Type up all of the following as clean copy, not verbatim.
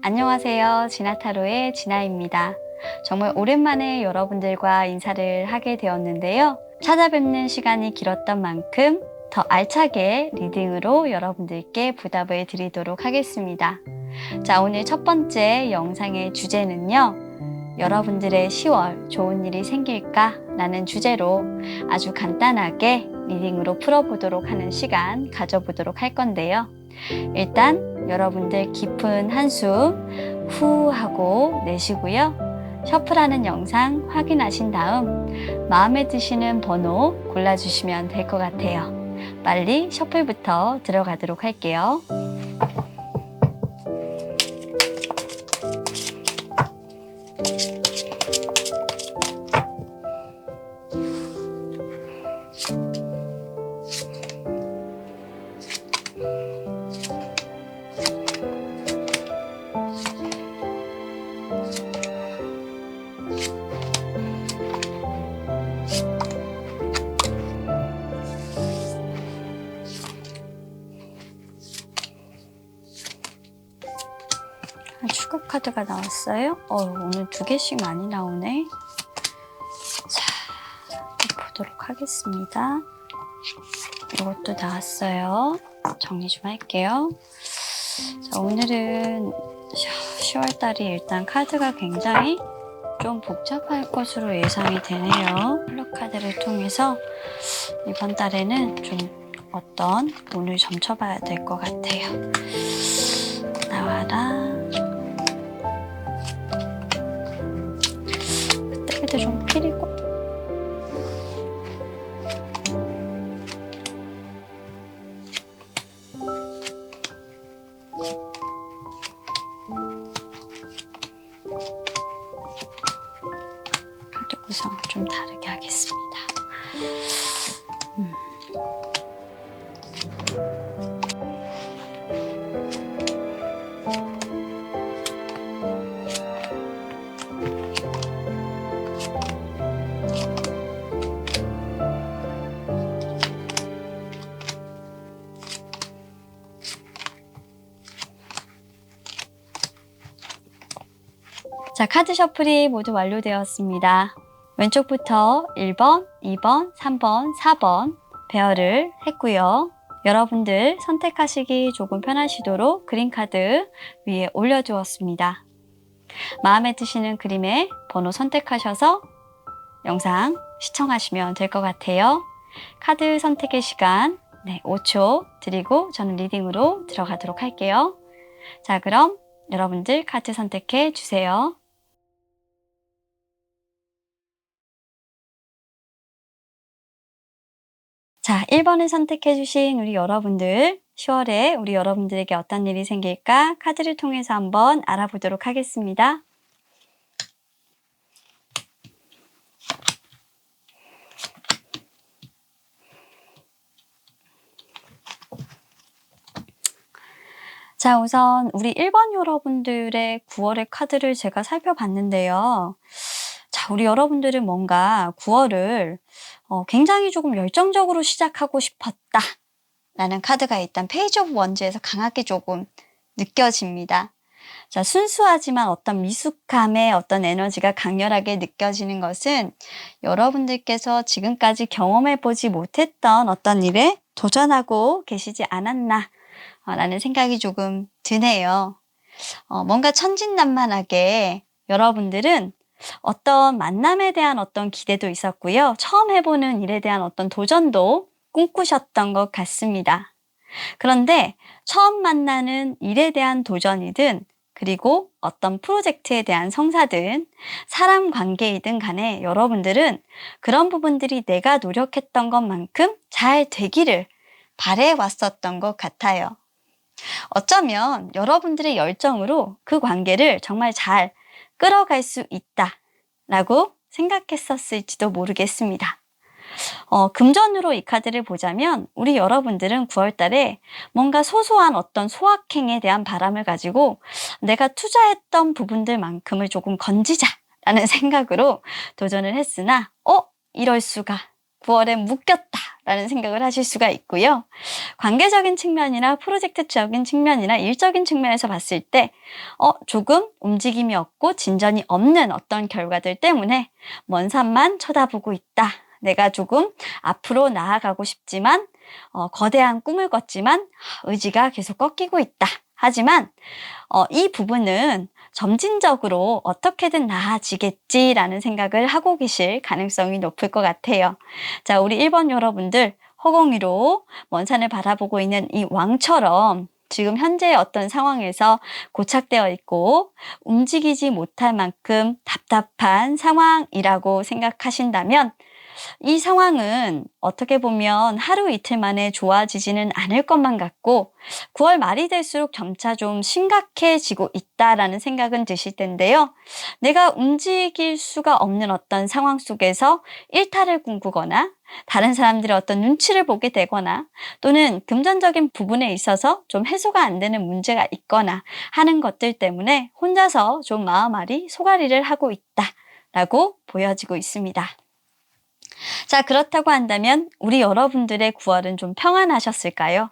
안녕하세요. 진아타로의 진아입니다. 정말 오랜만에 여러분들과 인사를 하게 되었는데요. 찾아뵙는 시간이 길었던 만큼 더 알차게 리딩으로 여러분들께 보답을 드리도록 하겠습니다. 자, 오늘 첫 번째 영상의 주제는요. 여러분들의 10월 좋은 일이 생길까? 라는 주제로 아주 간단하게 리딩으로 풀어보도록 하는 시간 가져보도록 할 건데요. 일단 여러분들 깊은 한숨 후 하고 내쉬고요. 셔플하는 영상 확인하신 다음 마음에 드시는 번호 골라주시면 될 것 같아요. 빨리 셔플부터 들어가도록 할게요. 추가 카드가 나왔어요. 오늘 2개씩 많이 나오네. 자, 보도록 하겠습니다. 이것도 나왔어요. 정리 좀 할게요. 자, 오늘은 10월달이 일단 카드가 굉장히 좀 복잡할 것으로 예상이 되네요. 컬러 카드를 통해서 이번 달에는 좀 어떤 운을 점쳐봐야 될 것 같아요. 나와라. 그때 좀 피리고. 카드 구성을 좀 다르게 하겠습니다. 자, 카드 셔플이 모두 완료되었습니다. 왼쪽부터 1번, 2번, 3번, 4번 배열을 했고요. 여러분들 선택하시기 조금 편하시도록 그림카드 위에 올려두었습니다. 마음에 드시는 그림의 번호 선택하셔서 영상 시청하시면 될 것 같아요. 카드 선택의 시간 5초 드리고 저는 리딩으로 들어가도록 할게요. 자, 그럼 여러분들 카드 선택해 주세요. 자, 1번을 선택해 주신 우리 여러분들, 10월에 우리 여러분들에게 어떤 일이 생길까 카드를 통해서 한번 알아보도록 하겠습니다. 자, 우선 우리 1번 여러분들의 9월의 카드를 제가 살펴봤는데요. 자, 우리 여러분들은 뭔가 9월을 굉장히 조금 열정적으로 시작하고 싶었다 라는 카드가 일단 페이지 오브 원즈에서 강하게 조금 느껴집니다. 자, 순수하지만 어떤 미숙함의 어떤 에너지가 강렬하게 느껴지는 것은 여러분들께서 지금까지 경험해보지 못했던 어떤 일에 도전하고 계시지 않았나 라는 생각이 조금 드네요. 뭔가 천진난만하게 여러분들은 어떤 만남에 대한 어떤 기대도 있었고요. 처음 해보는 일에 대한 어떤 도전도 꿈꾸셨던 것 같습니다. 그런데 처음 만나는 일에 대한 도전이든 그리고 어떤 프로젝트에 대한 성사든 사람 관계이든 간에 여러분들은 그런 부분들이 내가 노력했던 것만큼 잘 되기를 바래왔었던 것 같아요. 어쩌면 여러분들의 열정으로 그 관계를 정말 잘 끌어갈 수 있다라고 생각했었을지도 모르겠습니다. 금전으로 이 카드를 보자면 우리 여러분들은 9월 달에 뭔가 소소한 어떤 소확행에 대한 바람을 가지고 내가 투자했던 부분들만큼을 조금 건지자라는 생각으로 도전을 했으나 이럴 수가 9월에 묶였다라는 생각을 하실 수가 있고요. 관계적인 측면이나 프로젝트적인 측면이나 일적인 측면에서 봤을 때 조금 움직임이 없고 진전이 없는 어떤 결과들 때문에 먼 산만 쳐다보고 있다. 내가 조금 앞으로 나아가고 싶지만 거대한 꿈을 꿨지만 의지가 계속 꺾이고 있다. 하지만 이 부분은 점진적으로 어떻게든 나아지겠지라는 생각을 하고 계실 가능성이 높을 것 같아요. 자, 우리 1번 여러분들 허공 위로 먼 산을 바라보고 있는 이 왕처럼 지금 현재의 어떤 상황에서 고착되어 있고 움직이지 못할 만큼 답답한 상황이라고 생각하신다면 이 상황은 어떻게 보면 하루 이틀 만에 좋아지지는 않을 것만 같고 9월 말이 될수록 점차 좀 심각해지고 있다라는 생각은 드실 텐데요. 내가 움직일 수가 없는 어떤 상황 속에서 일탈을 꿈꾸거나 다른 사람들의 어떤 눈치를 보게 되거나 또는 금전적인 부분에 있어서 좀 해소가 안 되는 문제가 있거나 하는 것들 때문에 혼자서 좀 마음앓이 소갈이를 하고 있다라고 보여지고 있습니다. 자, 그렇다고 한다면 우리 여러분들의 9월은 좀 평안하셨을까요?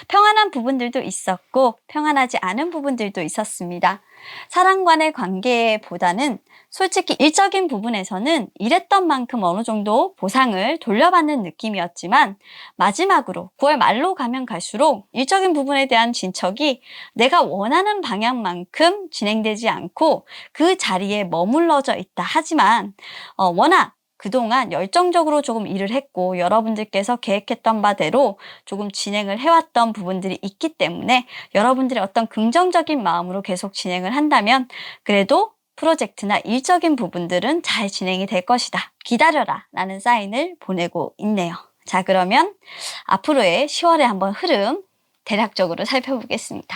평안한 부분들도 있었고 평안하지 않은 부분들도 있었습니다. 사람과의 관계보다는 솔직히 일적인 부분에서는 일했던 만큼 어느 정도 보상을 돌려받는 느낌이었지만 마지막으로 9월 말로 가면 갈수록 일적인 부분에 대한 진척이 내가 원하는 방향만큼 진행되지 않고 그 자리에 머물러져 있다. 하지만 워낙 그동안 열정적으로 조금 일을 했고 여러분들께서 계획했던 바대로 조금 진행을 해왔던 부분들이 있기 때문에 여러분들의 어떤 긍정적인 마음으로 계속 진행을 한다면 그래도 프로젝트나 일적인 부분들은 잘 진행이 될 것이다. 기다려라 라는 사인을 보내고 있네요. 자, 그러면 앞으로의 10월의 한번 흐름 대략적으로 살펴보겠습니다.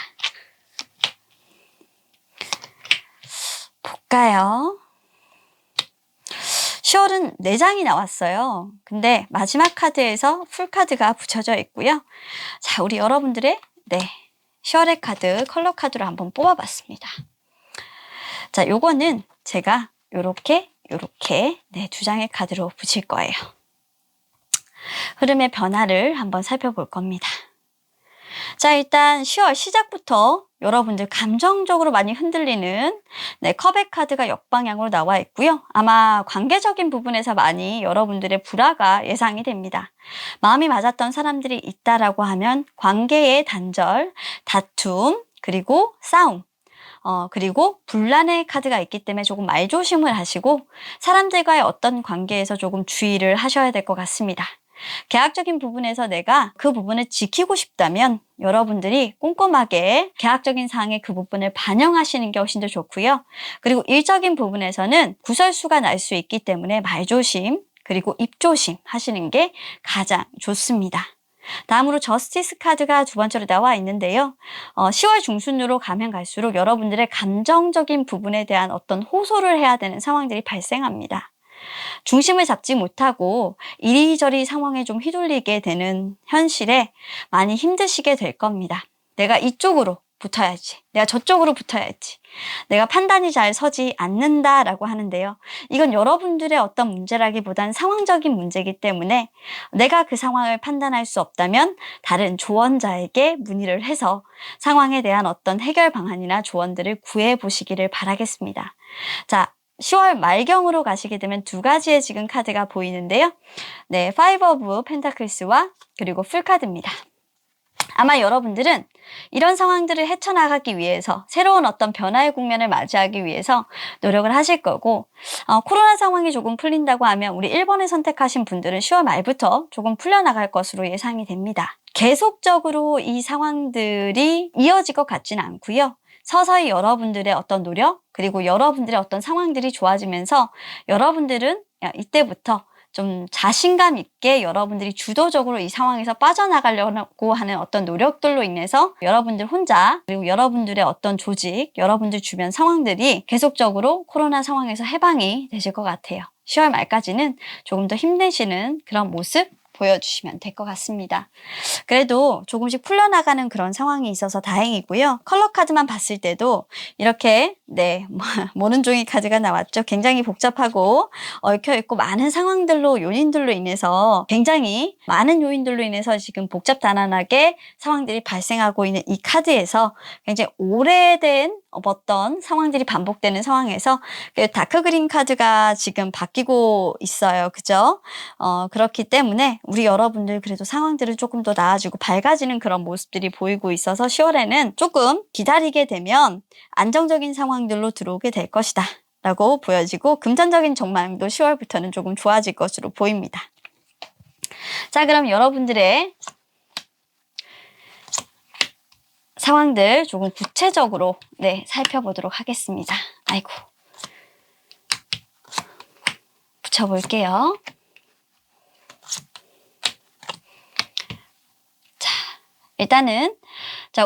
볼까요? 10월은 4장이 나왔어요. 근데 마지막 카드에서 풀카드가 붙여져 있고요. 자, 우리 여러분들의 10월의 카드 컬러 카드로 한번 뽑아봤습니다. 자, 요거는 제가 요렇게 2장의 카드로 붙일 거예요. 흐름의 변화를 한번 살펴볼 겁니다. 자, 일단 10월 시작부터 여러분들 감정적으로 많이 흔들리는 컵의 카드가 역방향으로 나와 있고요. 아마 관계적인 부분에서 많이 여러분들의 불화가 예상이 됩니다. 마음이 맞았던 사람들이 있다라고 하면 관계의 단절, 다툼, 그리고 싸움, 그리고 분란의 카드가 있기 때문에 조금 말조심을 하시고 사람들과의 어떤 관계에서 조금 주의를 하셔야 될 것 같습니다. 계약적인 부분에서 내가 그 부분을 지키고 싶다면 여러분들이 꼼꼼하게 계약적인 사항의 그 부분을 반영하시는 게 훨씬 더 좋고요. 그리고 일적인 부분에서는 구설수가 날 수 있기 때문에 말조심 그리고 입조심 하시는 게 가장 좋습니다. 다음으로 저스티스 카드가 두 번째로 나와 있는데요. 10월 중순으로 가면 갈수록 여러분들의 감정적인 부분에 대한 어떤 호소를 해야 되는 상황들이 발생합니다. 중심을 잡지 못하고 이리저리 상황에 좀 휘둘리게 되는 현실에 많이 힘드시게 될 겁니다. 내가 이쪽으로 붙어야지. 내가 저쪽으로 붙어야지. 내가 판단이 잘 서지 않는다라고 하는데요. 이건 여러분들의 어떤 문제라기보단 상황적인 문제이기 때문에 내가 그 상황을 판단할 수 없다면 다른 조언자에게 문의를 해서 상황에 대한 어떤 해결 방안이나 조언들을 구해 보시기를 바라겠습니다. 자, 10월 말경으로 가시게 되면 두 가지의 지금 카드가 보이는데요. 파이브 오브 펜타클스와 그리고 풀카드입니다. 아마 여러분들은 이런 상황들을 헤쳐나가기 위해서 새로운 어떤 변화의 국면을 맞이하기 위해서 노력을 하실 거고 코로나 상황이 조금 풀린다고 하면 우리 1번을 선택하신 분들은 10월 말부터 조금 풀려나갈 것으로 예상이 됩니다. 계속적으로 이 상황들이 이어질 것 같지는 않고요. 서서히 여러분들의 어떤 노력 그리고 여러분들의 어떤 상황들이 좋아지면서 여러분들은 이때부터 좀 자신감 있게 여러분들이 주도적으로 이 상황에서 빠져나가려고 하는 어떤 노력들로 인해서 여러분들 혼자 그리고 여러분들의 어떤 조직, 여러분들 주변 상황들이 계속적으로 코로나 상황에서 해방이 되실 것 같아요. 10월 말까지는 조금 더 힘내시는 그런 모습 보여주시면 될 것 같습니다. 그래도 조금씩 풀려나가는 그런 상황이 있어서 다행이고요. 컬러 카드만 봤을 때도 이렇게 모는 종이 카드가 나왔죠. 굉장히 복잡하고 얽혀있고 많은 상황들로 요인들로 인해서 굉장히 많은 요인들로 인해서 지금 복잡다단하게 상황들이 발생하고 있는 이 카드에서 굉장히 오래된 어떤 상황들이 반복되는 상황에서 다크 그린 카드가 지금 바뀌고 있어요. 그죠? 그렇기 때문에 우리 여러분들 그래도 상황들을 조금 더 나아지고 밝아지는 그런 모습들이 보이고 있어서 10월에는 조금 기다리게 되면 안정적인 상황들로 들어오게 될 것이다 라고 보여지고, 금전적인 전망도 10월부터는 조금 좋아질 것으로 보입니다. 자, 그럼 여러분들의 상황들 조금 구체적으로 살펴보도록 하겠습니다. 아이고, 붙여볼게요. 자, 일단은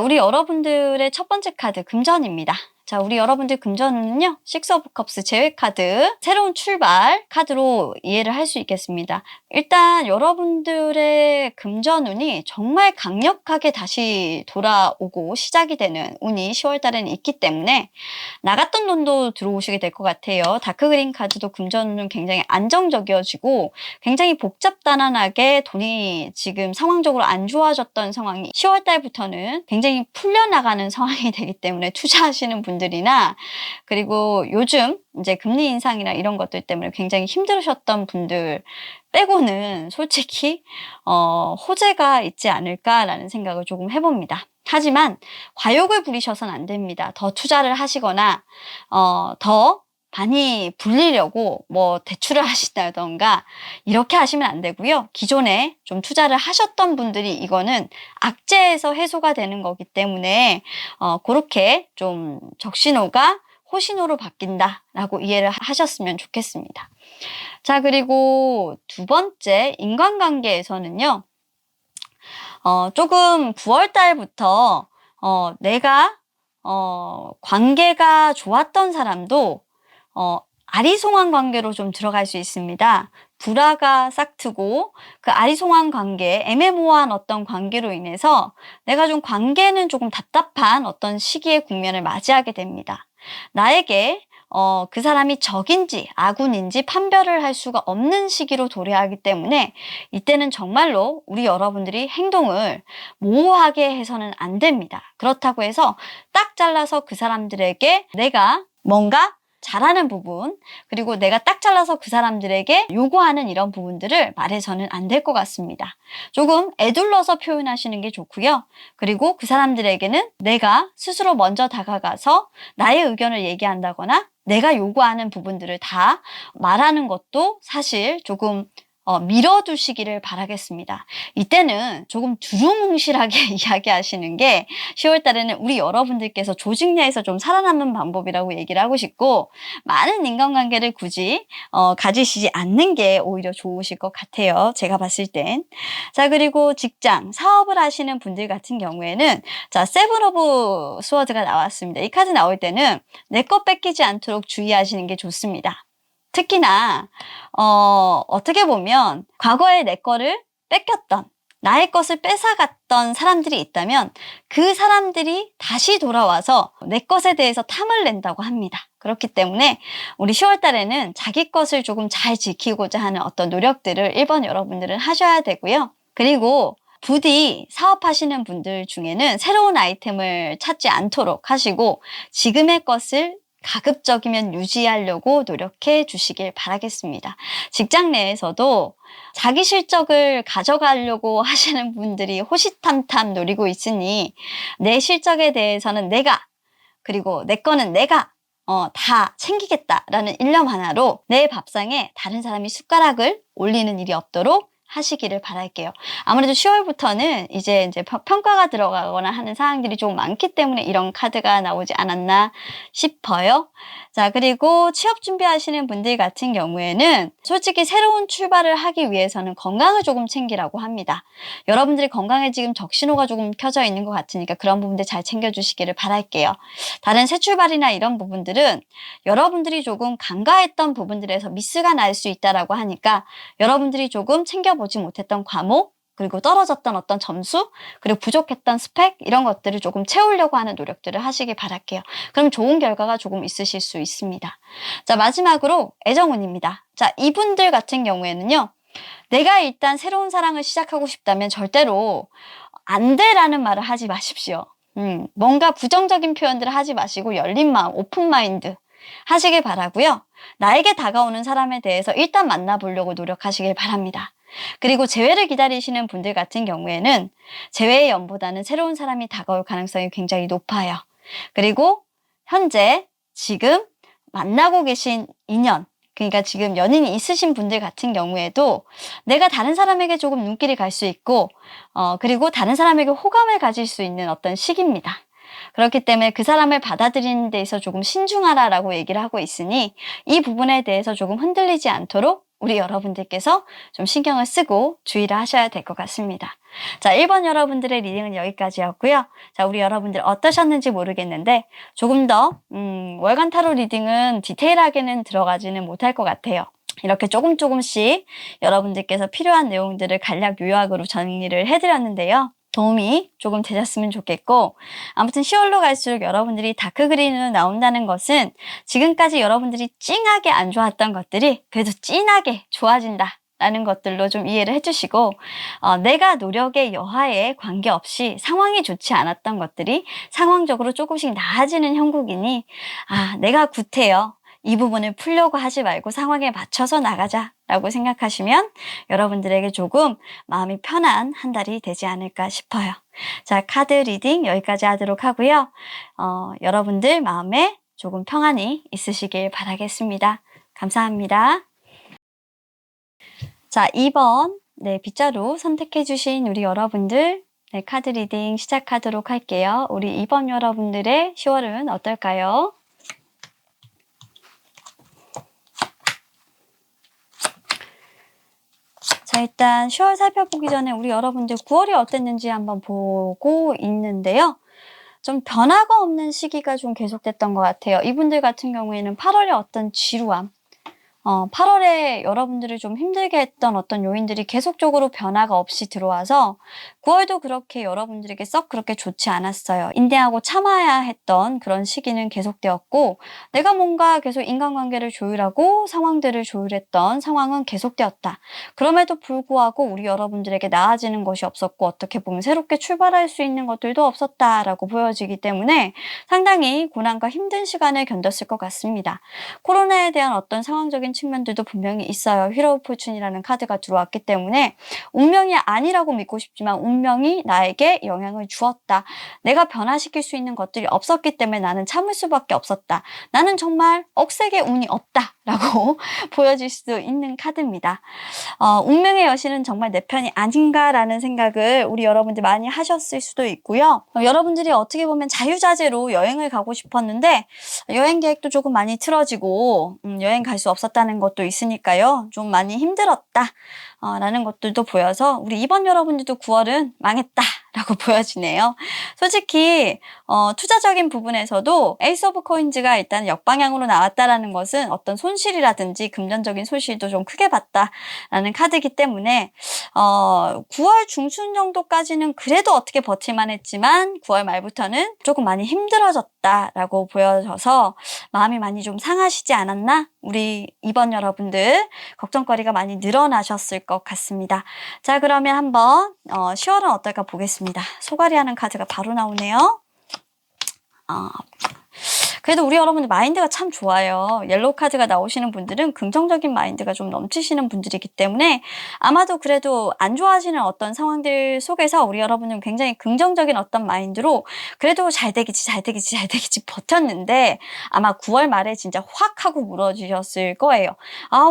우리 여러분들의 첫 번째 카드 금전입니다. 자, 우리 여러분들 금전운은요, 식스 오브 컵스 제외 카드, 새로운 출발 카드로 이해를 할 수 있겠습니다. 일단 여러분들의 금전운이 정말 강력하게 다시 돌아오고 시작이 되는 운이 10월 달에는 있기 때문에 나갔던 돈도 들어오시게 될 것 같아요. 다크 그린 카드도 금전운은 굉장히 안정적이어지고 굉장히 복잡다단하게 돈이 지금 상황적으로 안 좋아졌던 상황이 10월 달부터는 굉장히 풀려나가는 상황이 되기 때문에 투자하시는 분들이나, 그리고 요즘 이제 금리 인상이나 이런 것들 때문에 굉장히 힘들으셨던 분들 빼고는 솔직히 호재가 있지 않을까라는 생각을 조금 해봅니다. 하지만 과욕을 부리셔서는 안 됩니다. 더 투자를 하시거나 더 많이 불리려고 대출을 하신다던가 이렇게 하시면 안 되고요. 기존에 좀 투자를 하셨던 분들이 이거는 악재에서 해소가 되는 거기 때문에 그렇게 좀 적신호가 호신호로 바뀐다라고 이해를 하셨으면 좋겠습니다. 자, 그리고 두 번째, 인간관계에서는요, 조금 9월 달부터 내가 관계가 좋았던 사람도 아리송한 관계로 좀 들어갈 수 있습니다. 불화가 싹트고 그 아리송한 관계, 애매모호한 어떤 관계로 인해서 내가 좀 관계는 조금 답답한 어떤 시기의 국면을 맞이하게 됩니다. 나에게 그 사람이 적인지 아군인지 판별을 할 수가 없는 시기로 도래하기 때문에 이때는 정말로 우리 여러분들이 행동을 모호하게 해서는 안 됩니다. 그렇다고 해서 딱 잘라서 그 사람들에게 내가 뭔가 잘하는 부분, 그리고 내가 딱 잘라서 그 사람들에게 요구하는 이런 부분들을 말해서는 안 될 것 같습니다. 조금 에둘러서 표현하시는 게 좋고요. 그리고 그 사람들에게는 내가 스스로 먼저 다가가서 나의 의견을 얘기한다거나 내가 요구하는 부분들을 다 말하는 것도 사실 조금 밀어두시기를 바라겠습니다. 이때는 조금 두루뭉실하게 이야기하시는 게 10월 달에는 우리 여러분들께서 조직 내에서 좀 살아남는 방법이라고 얘기를 하고 싶고, 많은 인간관계를 굳이 가지시지 않는 게 오히려 좋으실 것 같아요. 제가 봤을 땐. 자, 그리고 직장, 사업을 하시는 분들 같은 경우에는 세븐 오브 스워드가 나왔습니다. 이 카드 나올 때는 내 것 뺏기지 않도록 주의하시는 게 좋습니다. 특히나 어떻게 보면 과거에 내 거를 뺏겼던, 나의 것을 뺏어갔던 사람들이 있다면 그 사람들이 다시 돌아와서 내 것에 대해서 탐을 낸다고 합니다. 그렇기 때문에 우리 10월 달에는 자기 것을 조금 잘 지키고자 하는 어떤 노력들을 1번 여러분들은 하셔야 되고요. 그리고 부디 사업하시는 분들 중에는 새로운 아이템을 찾지 않도록 하시고 지금의 것을 가급적이면 유지하려고 노력해 주시길 바라겠습니다. 직장 내에서도 자기 실적을 가져가려고 하시는 분들이 호시탐탐 노리고 있으니 내 실적에 대해서는 내가, 그리고 내 거는 내가 다 챙기겠다라는 일념 하나로 내 밥상에 다른 사람이 숟가락을 올리는 일이 없도록 하시기를 바랄게요. 아무래도 10월부터는 이제 평가가 들어가거나 하는 사항들이 좀 많기 때문에 이런 카드가 나오지 않았나 싶어요. 자, 그리고 취업 준비하시는 분들 같은 경우에는 솔직히 새로운 출발을 하기 위해서는 건강을 조금 챙기라고 합니다. 여러분들이 건강에 지금 적신호가 조금 켜져 있는 것 같으니까 그런 부분들 잘 챙겨주시기를 바랄게요. 다른 새 출발이나 이런 부분들은 여러분들이 조금 간과했던 부분들에서 미스가 날 수 있다라고 하니까 여러분들이 조금 챙겨보시고 보지 못했던 과목, 그리고 떨어졌던 어떤 점수, 그리고 부족했던 스펙 이런 것들을 조금 채우려고 하는 노력들을 하시길 바랄게요. 그럼 좋은 결과가 조금 있으실 수 있습니다. 자, 마지막으로 애정운입니다. 자, 이분들 같은 경우에는요. 내가 일단 새로운 사랑을 시작하고 싶다면 절대로 안 돼라는 말을 하지 마십시오. 뭔가 부정적인 표현들을 하지 마시고 열린 마음, 오픈 마인드 하시길 바라고요. 나에게 다가오는 사람에 대해서 일단 만나보려고 노력하시길 바랍니다. 그리고 재회를 기다리시는 분들 같은 경우에는 재회의 연보다는 새로운 사람이 다가올 가능성이 굉장히 높아요. 그리고 현재 지금 만나고 계신 인연, 그러니까 지금 연인이 있으신 분들 같은 경우에도 내가 다른 사람에게 조금 눈길이 갈 수 있고 그리고 다른 사람에게 호감을 가질 수 있는 어떤 시기입니다. 그렇기 때문에 그 사람을 받아들이는 데 있어 조금 신중하라라고 얘기를 하고 있으니 이 부분에 대해서 조금 흔들리지 않도록 우리 여러분들께서 좀 신경을 쓰고 주의를 하셔야 될 것 같습니다. 자, 1번 여러분들의 리딩은 여기까지였고요. 자, 우리 여러분들 어떠셨는지 모르겠는데 조금 더 월간 타로 리딩은 디테일하게는 들어가지는 못할 것 같아요. 이렇게 조금씩 여러분들께서 필요한 내용들을 간략 요약으로 정리를 해드렸는데요. 도움이 조금 되셨으면 좋겠고 아무튼 10월로 갈수록 여러분들이 다크그린으로 나온다는 것은 지금까지 여러분들이 찡하게 안 좋았던 것들이 그래도 찐하게 좋아진다 라는 것들로 좀 이해를 해주시고 내가 노력의 여하에 관계없이 상황이 좋지 않았던 것들이 상황적으로 조금씩 나아지는 형국이니 내가 굿해요. 이 부분을 풀려고 하지 말고 상황에 맞춰서 나가자 라고 생각하시면 여러분들에게 조금 마음이 편한 한 달이 되지 않을까 싶어요. 자, 카드 리딩 여기까지 하도록 하고요. 여러분들 마음에 조금 평안이 있으시길 바라겠습니다. 감사합니다. 자, 2번 빗자루 선택해 주신 우리 여러분들 카드 리딩 시작하도록 할게요. 우리 2번 여러분들의 10월은 어떨까요? 자, 일단 10월 살펴보기 전에 우리 여러분들 9월이 어땠는지 한번 보고 있는데요. 좀 변화가 없는 시기가 좀 계속됐던 것 같아요. 이분들 같은 경우에는 8월에 어떤 지루함, 8월에 여러분들을 좀 힘들게 했던 어떤 요인들이 계속적으로 변화가 없이 들어와서 9월도 그렇게 여러분들에게 썩 그렇게 좋지 않았어요. 인내하고 참아야 했던 그런 시기는 계속되었고 내가 뭔가 계속 인간관계를 조율하고 상황들을 조율했던 상황은 계속되었다. 그럼에도 불구하고 우리 여러분들에게 나아지는 것이 없었고 어떻게 보면 새롭게 출발할 수 있는 것들도 없었다라고 보여지기 때문에 상당히 고난과 힘든 시간을 견뎠을 것 같습니다. 코로나에 대한 어떤 상황적인 측면들도 분명히 있어요. 휘로 오브 포춘이라는 카드가 들어왔기 때문에 운명이 아니라고 믿고 싶지만 운명이 나에게 영향을 주었다. 내가 변화시킬 수 있는 것들이 없었기 때문에 나는 참을 수밖에 없었다. 나는 정말 억세게 운이 없다 라고 보여질 수도 있는 카드입니다. 운명의 여신은 정말 내 편이 아닌가라는 생각을 우리 여러분들 많이 하셨을 수도 있고요. 여러분들이 어떻게 보면 자유자재로 여행을 가고 싶었는데 여행 계획도 조금 많이 틀어지고 여행 갈 수 없었다는 것도 있으니까요. 좀 많이 힘들었다 라는 것들도 보여서 우리 이번 여러분들도 9월은 망했다 라고 보여지네요. 솔직히 투자적인 부분에서도 에이스 오브 코인즈가 일단 역방향으로 나왔다라는 것은 어떤 손실이라든지 금전적인 손실도 좀 크게 봤다라는 카드이기 때문에 9월 중순 정도까지는 그래도 어떻게 버틸만 했지만 9월 말부터는 조금 많이 힘들어졌다라고 보여져서 마음이 많이 좀 상하시지 않았나? 우리 이번 여러분들 걱정거리가 많이 늘어나셨을 것 같습니다. 자, 그러면 한번 10월은 어떨까 보겠습니다. 소가리하는 카드가 바로 나오네요. 그래도 우리 여러분들 마인드가 참 좋아요. 옐로우 카드가 나오시는 분들은 긍정적인 마인드가 좀 넘치시는 분들이기 때문에 아마도 그래도 안 좋아지는 어떤 상황들 속에서 우리 여러분은 굉장히 긍정적인 어떤 마인드로 그래도 잘 되겠지 버텼는데 아마 9월 말에 진짜 확 하고 무너지셨을 거예요.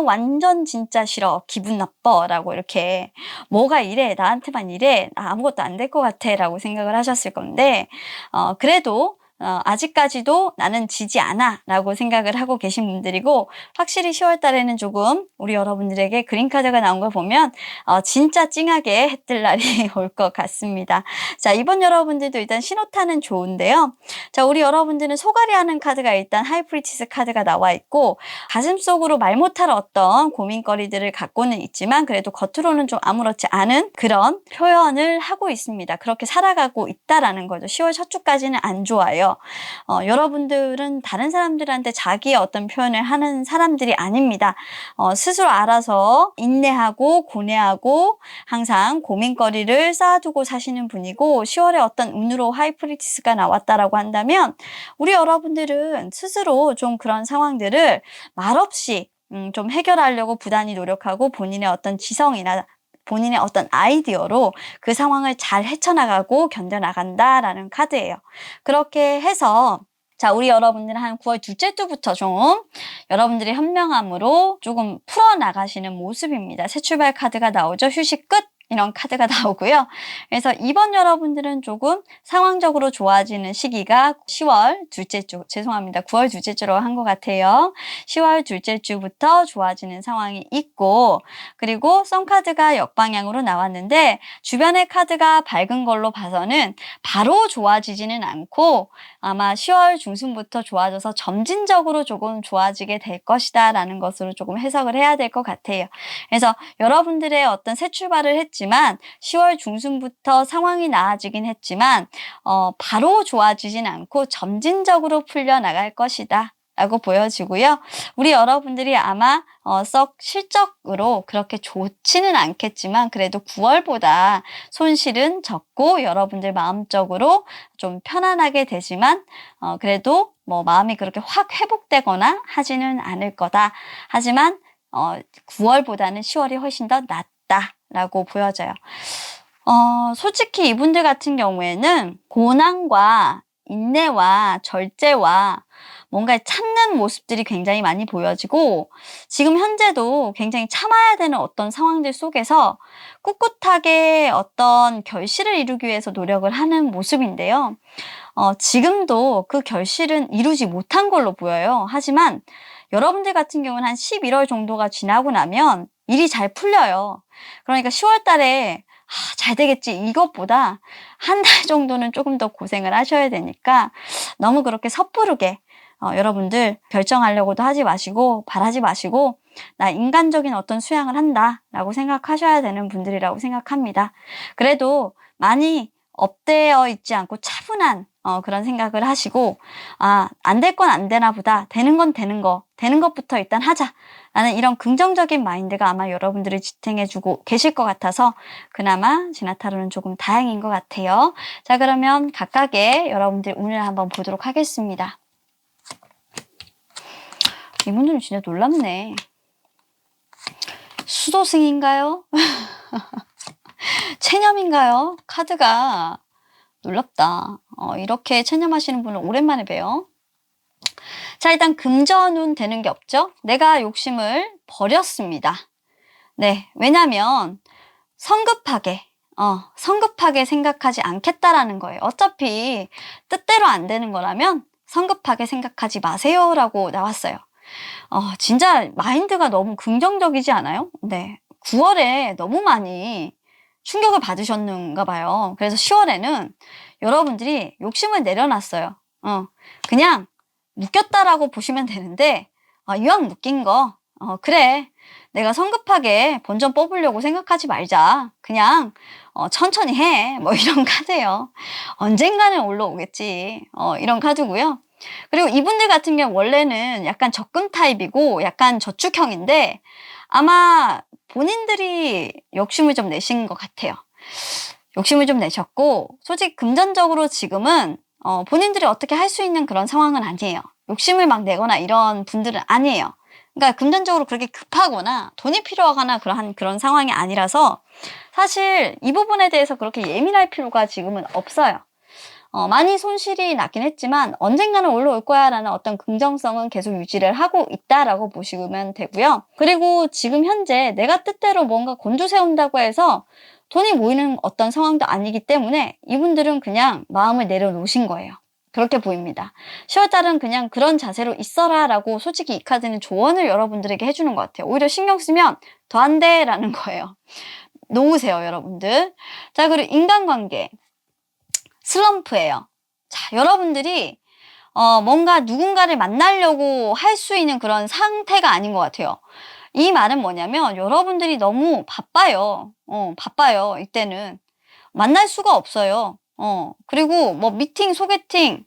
완전 진짜 싫어. 기분 나빠. 라고 이렇게 뭐가 이래. 나한테만 이래. 나 아무것도 안 될 것 같아. 라고 생각을 하셨을 건데 그래도 아직까지도 나는 지지 않아 라고 생각을 하고 계신 분들이고, 확실히 10월 달에는 조금 우리 여러분들에게 그린카드가 나온 걸 보면 진짜 찡하게 해뜰 날이 올 것 같습니다. 자, 이번 여러분들도 일단 신호탄은 좋은데요. 자, 우리 여러분들은 소갈이하는 카드가 일단 하이프리티스 카드가 나와 있고, 가슴속으로 말 못할 어떤 고민거리들을 갖고는 있지만 그래도 겉으로는 좀 아무렇지 않은 그런 표현을 하고 있습니다. 그렇게 살아가고 있다라는 거죠. 10월 첫 주까지는 안 좋아요. 여러분들은 다른 사람들한테 자기의 어떤 표현을 하는 사람들이 아닙니다. 스스로 알아서 인내하고 고뇌하고 항상 고민거리를 쌓아두고 사시는 분이고, 10월에 어떤 운으로 하이프리티스가 나왔다라고 한다면 우리 여러분들은 스스로 좀 그런 상황들을 말없이 좀 해결하려고 부단히 노력하고 본인의 어떤 지성이나 본인의 어떤 아이디어로 그 상황을 잘 헤쳐나가고 견뎌나간다라는 카드예요. 그렇게 해서 자, 우리 여러분들은 한 9월 둘째 주부터 좀 여러분들의 현명함으로 조금 풀어나가시는 모습입니다. 새 출발 카드가 나오죠. 휴식 끝! 이런 카드가 나오고요. 그래서 이번 여러분들은 조금 상황적으로 좋아지는 시기가 10월 둘째 주, 죄송합니다. 9월 둘째 주로 한 것 같아요. 10월 둘째 주부터 좋아지는 상황이 있고, 그리고 썬카드가 역방향으로 나왔는데 주변의 카드가 밝은 걸로 봐서는 바로 좋아지지는 않고 아마 10월 중순부터 좋아져서 점진적으로 조금 좋아지게 될 것이다 라는 것으로 조금 해석을 해야 될 것 같아요. 그래서 여러분들의 어떤 새 출발을 했지만 10월 중순부터 상황이 나아지긴 했지만 바로 좋아지진 않고 점진적으로 풀려나갈 것이다 라고 보여지고요. 우리 여러분들이 아마 썩 실적으로 그렇게 좋지는 않겠지만 그래도 9월보다 손실은 적고 여러분들 마음적으로 좀 편안하게 되지만 그래도 뭐 마음이 그렇게 확 회복되거나 하지는 않을 거다. 하지만 9월보다는 10월이 훨씬 더 낫다라고 보여져요. 솔직히 이분들 같은 경우에는 고난과 인내와 절제와 뭔가 참는 모습들이 굉장히 많이 보여지고, 지금 현재도 굉장히 참아야 되는 어떤 상황들 속에서 꿋꿋하게 어떤 결실을 이루기 위해서 노력을 하는 모습인데요. 지금도 그 결실은 이루지 못한 걸로 보여요. 하지만 여러분들 같은 경우는 한 11월 정도가 지나고 나면 일이 잘 풀려요. 그러니까 10월 달에 잘 되겠지 이것보다 한 달 정도는 조금 더 고생을 하셔야 되니까 너무 그렇게 섣부르게 여러분들 결정하려고도 하지 마시고 바라지 마시고 나 인간적인 어떤 수양을 한다라고 생각하셔야 되는 분들이라고 생각합니다. 그래도 많이 업되어 있지 않고 차분한 그런 생각을 하시고 안 될 건 안 되나 보다, 되는 건 되는 것부터 일단 하자 라는 이런 긍정적인 마인드가 아마 여러분들을 지탱해주고 계실 것 같아서 그나마 지나타로는 조금 다행인 것 같아요. 자, 그러면 각각의 여러분들 운을 한번 보도록 하겠습니다. 이분들은 진짜 놀랍네. 수도승인가요? 체념인가요? 카드가 놀랍다. 이렇게 체념하시는 분을 오랜만에 봬요. 자, 일단 금전운 되는 게 없죠? 내가 욕심을 버렸습니다. 네, 왜냐면 성급하게 생각하지 않겠다라는 거예요. 어차피 뜻대로 안 되는 거라면 성급하게 생각하지 마세요 라고 나왔어요. 진짜 마인드가 너무 긍정적이지 않아요? 네, 9월에 너무 많이 충격을 받으셨는가 봐요. 그래서 10월에는 여러분들이 욕심을 내려놨어요. 그냥 묶였다라고 보시면 되는데 이왕 묶인 거 그래, 내가 성급하게 본전 뽑으려고 생각하지 말자. 그냥 천천히 해. 뭐 이런 카드예요. 언젠가는 올라오겠지. 이런 카드고요. 그리고 이분들 같은 경우 원래는 약간 적금 타입이고 약간 저축형인데 아마 본인들이 욕심을 좀 내신 것 같아요. 욕심을 좀 내셨고, 솔직히 금전적으로 지금은 본인들이 어떻게 할 수 있는 그런 상황은 아니에요. 욕심을 막 내거나 이런 분들은 아니에요. 그러니까 금전적으로 그렇게 급하거나 돈이 필요하거나 그런 상황이 아니라서 사실 이 부분에 대해서 그렇게 예민할 필요가 지금은 없어요. 많이 손실이 났긴 했지만 언젠가는 올라올 거야 라는 어떤 긍정성은 계속 유지를 하고 있다라고 보시면 되고요. 그리고 지금 현재 내가 뜻대로 뭔가 곤두세운다고 해서 돈이 모이는 어떤 상황도 아니기 때문에 이분들은 그냥 마음을 내려놓으신 거예요. 그렇게 보입니다. 10월 달은 그냥 그런 자세로 있어라 라고 솔직히 이 카드는 조언을 여러분들에게 해주는 것 같아요. 오히려 신경 쓰면 더 안 돼 라는 거예요. 놓으세요, 여러분들. 자, 그리고 인간관계. 슬럼프예요. 자, 여러분들이 뭔가 누군가를 만나려고 할 수 있는 그런 상태가 아닌 것 같아요. 이 말은 뭐냐면 여러분들이 너무 바빠요. 바빠요. 이때는. 만날 수가 없어요. 그리고 뭐 미팅, 소개팅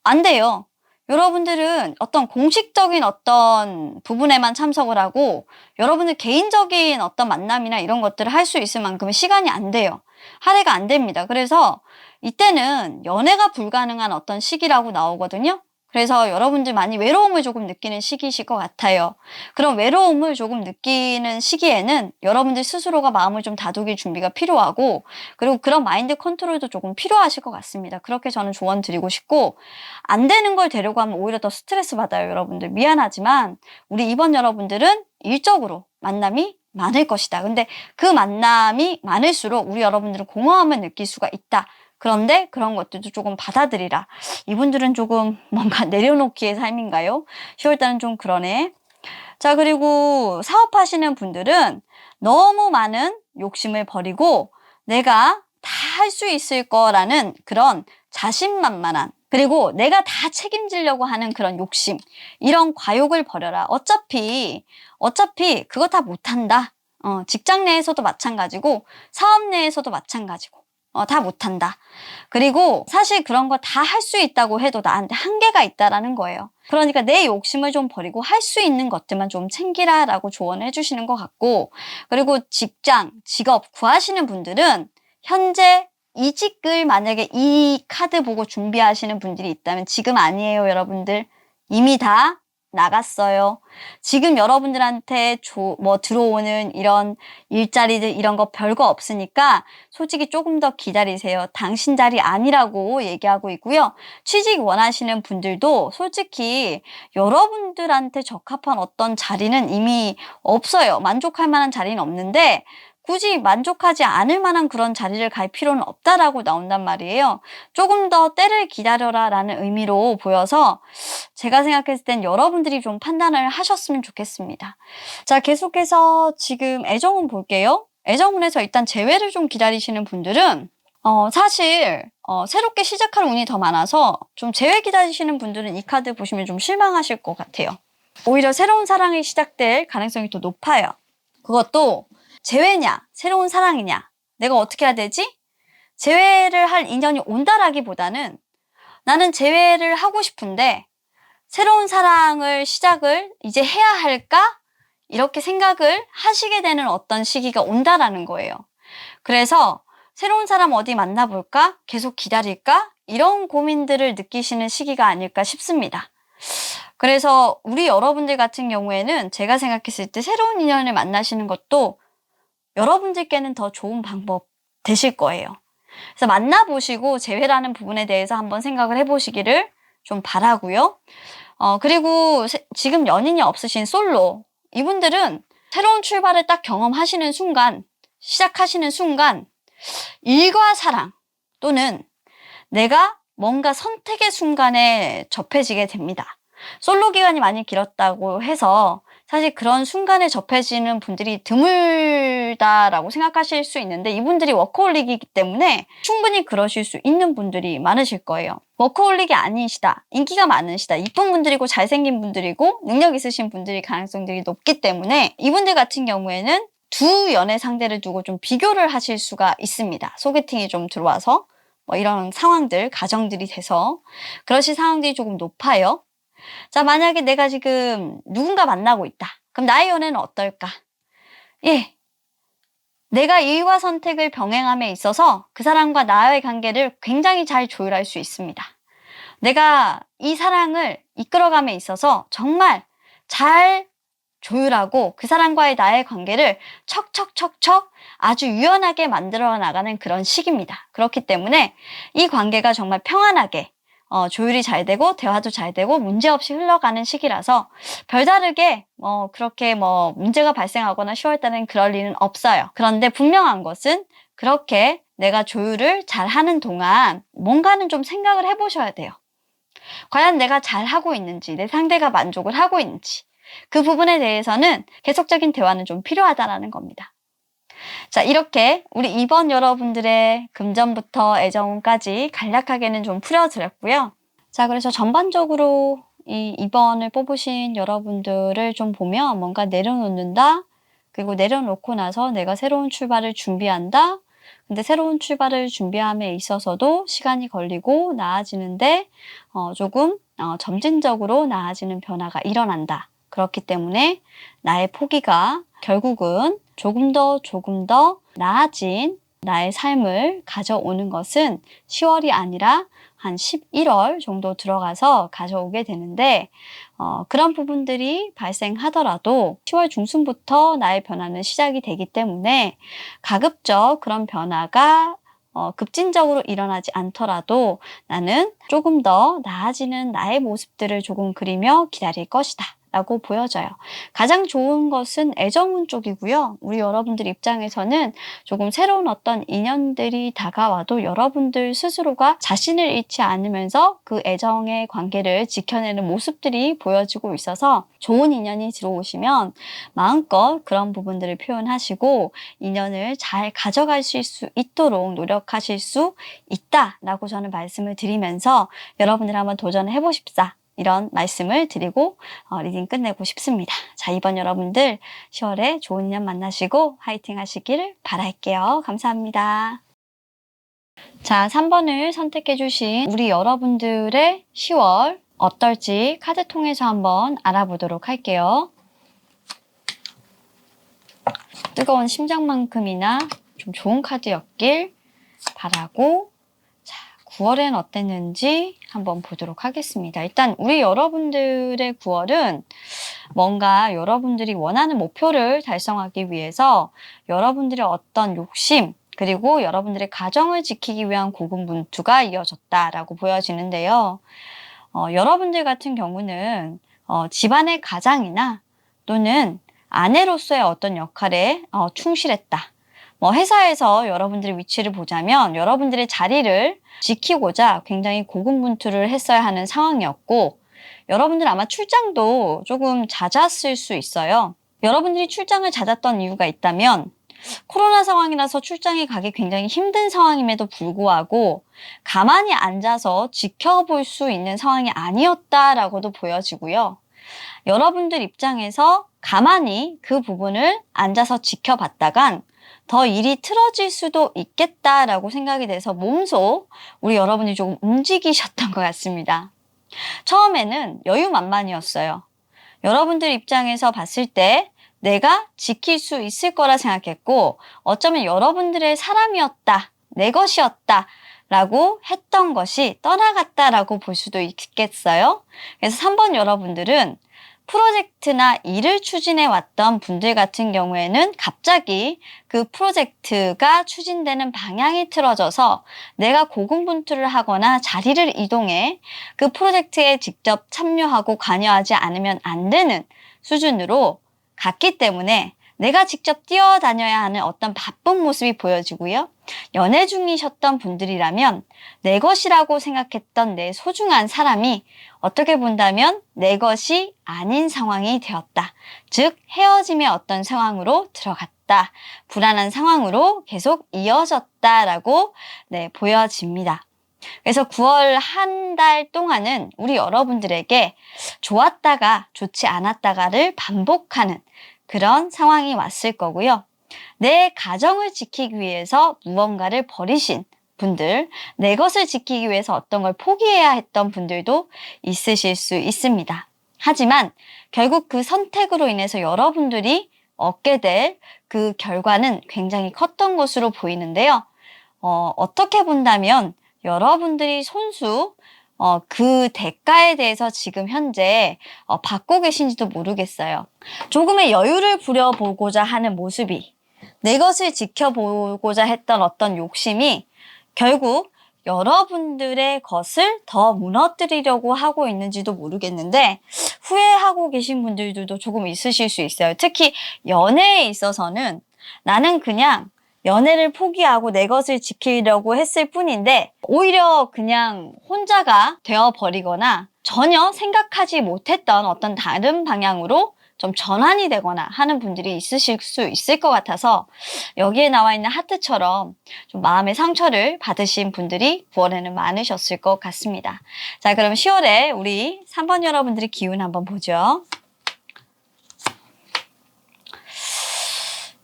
안 돼요. 여러분들은 어떤 공식적인 어떤 부분에만 참석을 하고 여러분들 개인적인 어떤 만남이나 이런 것들을 할 수 있을 만큼의 시간이 안 돼요. 할애가 안 됩니다. 그래서 이때는 연애가 불가능한 어떤 시기라고 나오거든요. 그래서 여러분들 많이 외로움을 조금 느끼는 시기이실 것 같아요. 그런 외로움을 조금 느끼는 시기에는 여러분들 스스로가 마음을 좀 다독일 준비가 필요하고 그리고 그런 마인드 컨트롤도 조금 필요하실 것 같습니다. 그렇게 저는 조언 드리고 싶고 안 되는 걸 되려고 하면 오히려 더 스트레스 받아요. 여러분들 미안하지만 우리 이번 여러분들은 일적으로 만남이 많을 것이다. 근데 그 만남이 많을수록 우리 여러분들은 공허함을 느낄 수가 있다. 그런데 그런 것들도 조금 받아들이라. 이분들은 조금 뭔가 내려놓기의 삶인가요? 10월달은 좀 그러네. 자, 그리고 사업하시는 분들은 너무 많은 욕심을 버리고 내가 다 할 수 있을 거라는 그런 자신만만한 그리고 내가 다 책임지려고 하는 그런 욕심 이런 과욕을 버려라. 어차피 그거 다 못한다. 직장 내에서도 마찬가지고 사업 내에서도 마찬가지고 다 못한다. 그리고 사실 그런 거 다 할 수 있다고 해도 나한테 한계가 있다라는 거예요. 그러니까 내 욕심을 좀 버리고 할 수 있는 것들만 좀 챙기라라고 조언을 해주시는 것 같고 그리고 직장, 직업 구하시는 분들은 현재 이직을 만약에 이 카드 보고 준비하시는 분들이 있다면 지금 아니에요, 여러분들. 이미 다 나갔어요. 지금 여러분들한테 들어오는 이런 일자리들 이런 거 별거 없으니까 솔직히 조금 더 기다리세요. 당신 자리 아니라고 얘기하고 있고요. 취직 원하시는 분들도 솔직히 여러분들한테 적합한 어떤 자리는 이미 없어요. 만족할 만한 자리는 없는데 굳이 만족하지 않을 만한 그런 자리를 갈 필요는 없다라고 나온단 말이에요. 조금 더 때를 기다려라 라는 의미로 보여서 제가 생각했을 땐 여러분들이 좀 판단을 하셨으면 좋겠습니다. 자, 계속해서 지금 애정운 볼게요. 애정운에서 일단 재회를 좀 기다리시는 분들은 사실 새롭게 시작할 운이 더 많아서 좀 재회 기다리시는 분들은 이 카드 보시면 좀 실망하실 것 같아요. 오히려 새로운 사랑이 시작될 가능성이 더 높아요. 그것도 재회냐 새로운 사랑이냐 내가 어떻게 해야 되지? 재회를 할 인연이 온다라기보다는 나는 재회를 하고 싶은데 새로운 사랑을 시작을 이제 해야 할까? 이렇게 생각을 하시게 되는 어떤 시기가 온다라는 거예요. 그래서 새로운 사람 어디 만나볼까? 계속 기다릴까? 이런 고민들을 느끼시는 시기가 아닐까 싶습니다. 그래서 우리 여러분들 같은 경우에는 제가 생각했을 때 새로운 인연을 만나시는 것도 여러분들께는 더 좋은 방법 되실 거예요. 그래서 만나보시고 재회라는 부분에 대해서 한번 생각을 해보시기를 좀 바라고요. 그리고 지금 연인이 없으신 솔로 이분들은 새로운 출발을 딱 경험하시는 순간 시작하시는 순간 일과 사랑 또는 내가 뭔가 선택의 순간에 접해지게 됩니다. 솔로 기간이 많이 길었다고 해서 사실 그런 순간에 접해지는 분들이 드물다라고 생각하실 수 있는데 이분들이 워커홀릭이기 때문에 충분히 그러실 수 있는 분들이 많으실 거예요. 워커홀릭이 아니시다, 인기가 많으시다, 이쁜 분들이고 잘생긴 분들이고 능력 있으신 분들이 가능성들이 높기 때문에 이분들 같은 경우에는 두 연애 상대를 두고 좀 비교를 하실 수가 있습니다. 소개팅이 좀 들어와서 뭐 이런 상황들, 가정들이 돼서 그러실 상황들이 조금 높아요. 자, 만약에 내가 지금 누군가 만나고 있다. 그럼 나의 연애는 어떨까? 예. 내가 일과 선택을 병행함에 있어서 그 사람과 나의 관계를 굉장히 잘 조율할 수 있습니다. 내가 이 사랑을 이끌어감에 있어서 정말 잘 조율하고 그 사람과의 나의 관계를 척척척척 아주 유연하게 만들어 나가는 그런 시기입니다. 그렇기 때문에 이 관계가 정말 평안하게 조율이 잘 되고 대화도 잘 되고 문제없이 흘러가는 시기라서 별다르게 그렇게 문제가 발생하거나 10월달엔 그럴 일은 없어요. 그런데 분명한 것은 그렇게 내가 조율을 잘 하는 동안 뭔가는 좀 생각을 해보셔야 돼요. 과연 내가 잘하고 있는지, 내 상대가 만족을 하고 있는지, 그 부분에 대해서는 계속적인 대화는 좀 필요하다라는 겁니다. 자, 이렇게 우리 2번 여러분들의 금전부터 애정까지 간략하게는 좀 풀어드렸고요. 자, 그래서 전반적으로 이 2번을 뽑으신 여러분들을 좀 보면 뭔가 내려놓는다, 그리고 내려놓고 나서 내가 새로운 출발을 준비한다. 근데 새로운 출발을 준비함에 있어서도 시간이 걸리고 나아지는데 조금 점진적으로 나아지는 변화가 일어난다. 그렇기 때문에 나의 포기가 결국은 조금 더 나아진 나의 삶을 가져오는 것은 10월이 아니라 한 11월 정도 들어가서 가져오게 되는데 그런 부분들이 발생하더라도 10월 중순부터 나의 변화는 시작이 되기 때문에 가급적 그런 변화가 급진적으로 일어나지 않더라도 나는 조금 더 나아지는 나의 모습들을 조금 그리며 기다릴 것이다 라고 보여져요. 가장 좋은 것은 애정운 쪽이고요. 우리 여러분들 입장에서는 조금 새로운 어떤 인연들이 다가와도 여러분들 스스로가 자신을 잃지 않으면서 그 애정의 관계를 지켜내는 모습들이 보여지고 있어서 좋은 인연이 들어오시면 마음껏 그런 부분들을 표현하시고 인연을 잘 가져가실 수 있도록 노력하실 수 있다라고 저는 말씀을 드리면서 여러분들 한번 도전해 보십사. 이런 말씀을 드리고 리딩 끝내고 싶습니다. 자, 이번 여러분들 10월에 좋은 인연 만나시고 화이팅 하시길 바랄게요. 감사합니다. 자, 3번을 선택해 주신 우리 여러분들의 10월 어떨지 카드 통해서 한번 알아보도록 할게요. 뜨거운 심장만큼이나 좀 좋은 카드였길 바라고 9월엔 어땠는지 한번 보도록 하겠습니다. 일단 우리 여러분들의 9월은 뭔가 여러분들이 원하는 목표를 달성하기 위해서 여러분들의 어떤 욕심 그리고 여러분들의 가정을 지키기 위한 고군분투가 이어졌다라고 보여지는데요. 여러분들 같은 경우는 집안의 가장이나 또는 아내로서의 어떤 역할에 충실했다. 회사에서 여러분들의 위치를 보자면 여러분들의 자리를 지키고자 굉장히 고군분투를 했어야 하는 상황이었고 여러분들 아마 출장도 조금 잦았을 수 있어요. 여러분들이 출장을 잦았던 이유가 있다면 코로나 상황이라서 출장에 가기 굉장히 힘든 상황임에도 불구하고 가만히 앉아서 지켜볼 수 있는 상황이 아니었다라고도 보여지고요. 여러분들 입장에서 가만히 그 부분을 앉아서 지켜봤다간 더 일이 틀어질 수도 있겠다라고 생각이 돼서 몸소 우리 여러분이 조금 움직이셨던 것 같습니다. 처음에는 여유만만이었어요. 여러분들 입장에서 봤을 때 내가 지킬 수 있을 거라 생각했고 어쩌면 여러분들의 사람이었다, 내 것이었다 라고 했던 것이 떠나갔다라고 볼 수도 있겠어요. 그래서 3번 여러분들은 프로젝트나 일을 추진해 왔던 분들 같은 경우에는 갑자기 그 프로젝트가 추진되는 방향이 틀어져서 내가 고군분투를 하거나 자리를 이동해 그 프로젝트에 직접 참여하고 관여하지 않으면 안 되는 수준으로 갔기 때문에 내가 직접 뛰어다녀야 하는 어떤 바쁜 모습이 보여지고요. 연애 중이셨던 분들이라면 내 것이라고 생각했던 내 소중한 사람이 어떻게 본다면 내 것이 아닌 상황이 되었다. 즉 헤어짐의 어떤 상황으로 들어갔다. 불안한 상황으로 계속 이어졌다라고 보여집니다. 그래서 9월 한 달 동안은 우리 여러분들에게 좋았다가 좋지 않았다가를 반복하는 그런 상황이 왔을 거고요. 내 가정을 지키기 위해서 무언가를 버리신 분들, 내 것을 지키기 위해서 어떤 걸 포기해야 했던 분들도 있으실 수 있습니다. 하지만 결국 그 선택으로 인해서 여러분들이 얻게 될 그 결과는 굉장히 컸던 것으로 보이는데요. 어떻게 본다면 여러분들이 손수 그 대가에 대해서 지금 현재 받고 계신지도 모르겠어요. 조금의 여유를 부려보고자 하는 모습이 내 것을 지켜보고자 했던 어떤 욕심이 결국 여러분들의 것을 더 무너뜨리려고 하고 있는지도 모르겠는데 후회하고 계신 분들도 조금 있으실 수 있어요. 특히 연애에 있어서는 나는 그냥 연애를 포기하고 내 것을 지키려고 했을 뿐인데 오히려 그냥 혼자가 되어버리거나 전혀 생각하지 못했던 어떤 다른 방향으로 좀 전환이 되거나 하는 분들이 있으실 수 있을 것 같아서 여기에 나와 있는 하트처럼 좀 마음의 상처를 받으신 분들이 9월에는 많으셨을 것 같습니다. 자, 그럼 10월에 우리 3번 여러분들의 기운 한번 보죠.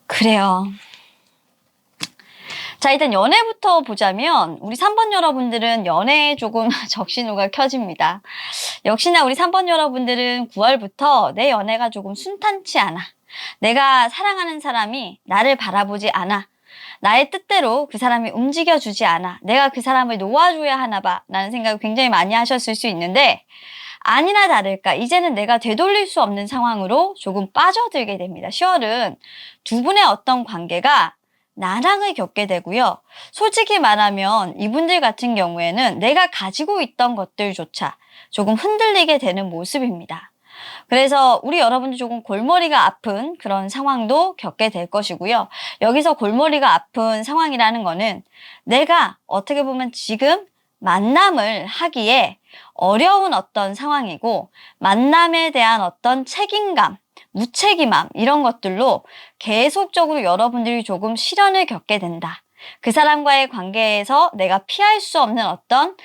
그래요. 자, 일단 연애부터 보자면 우리 3번 여러분들은 연애에 조금 적신호가 켜집니다. 역시나 우리 3번 여러분들은 9월부터 내 연애가 조금 순탄치 않아. 내가 사랑하는 사람이 나를 바라보지 않아. 나의 뜻대로 그 사람이 움직여주지 않아. 내가 그 사람을 놓아줘야 하나 봐. 라는 생각을 굉장히 많이 하셨을 수 있는데 아니나 다를까 이제는 내가 되돌릴 수 없는 상황으로 조금 빠져들게 됩니다. 10월은 두 분의 어떤 관계가 난항을 겪게 되고요. 솔직히 말하면 이분들 같은 경우에는 내가 가지고 있던 것들조차 조금 흔들리게 되는 모습입니다. 그래서 우리 여러분들 조금 골머리가 아픈 그런 상황도 겪게 될 것이고요. 여기서 골머리가 아픈 상황이라는 거는 내가 어떻게 보면 지금 만남을 하기에 어려운 어떤 상황이고 만남에 대한 어떤 책임감, 무책임함 이런 것들로 계속적으로 여러분들이 조금 시련을 겪게 된다. 그 사람과의 관계에서 내가 피할 수 없는 어떤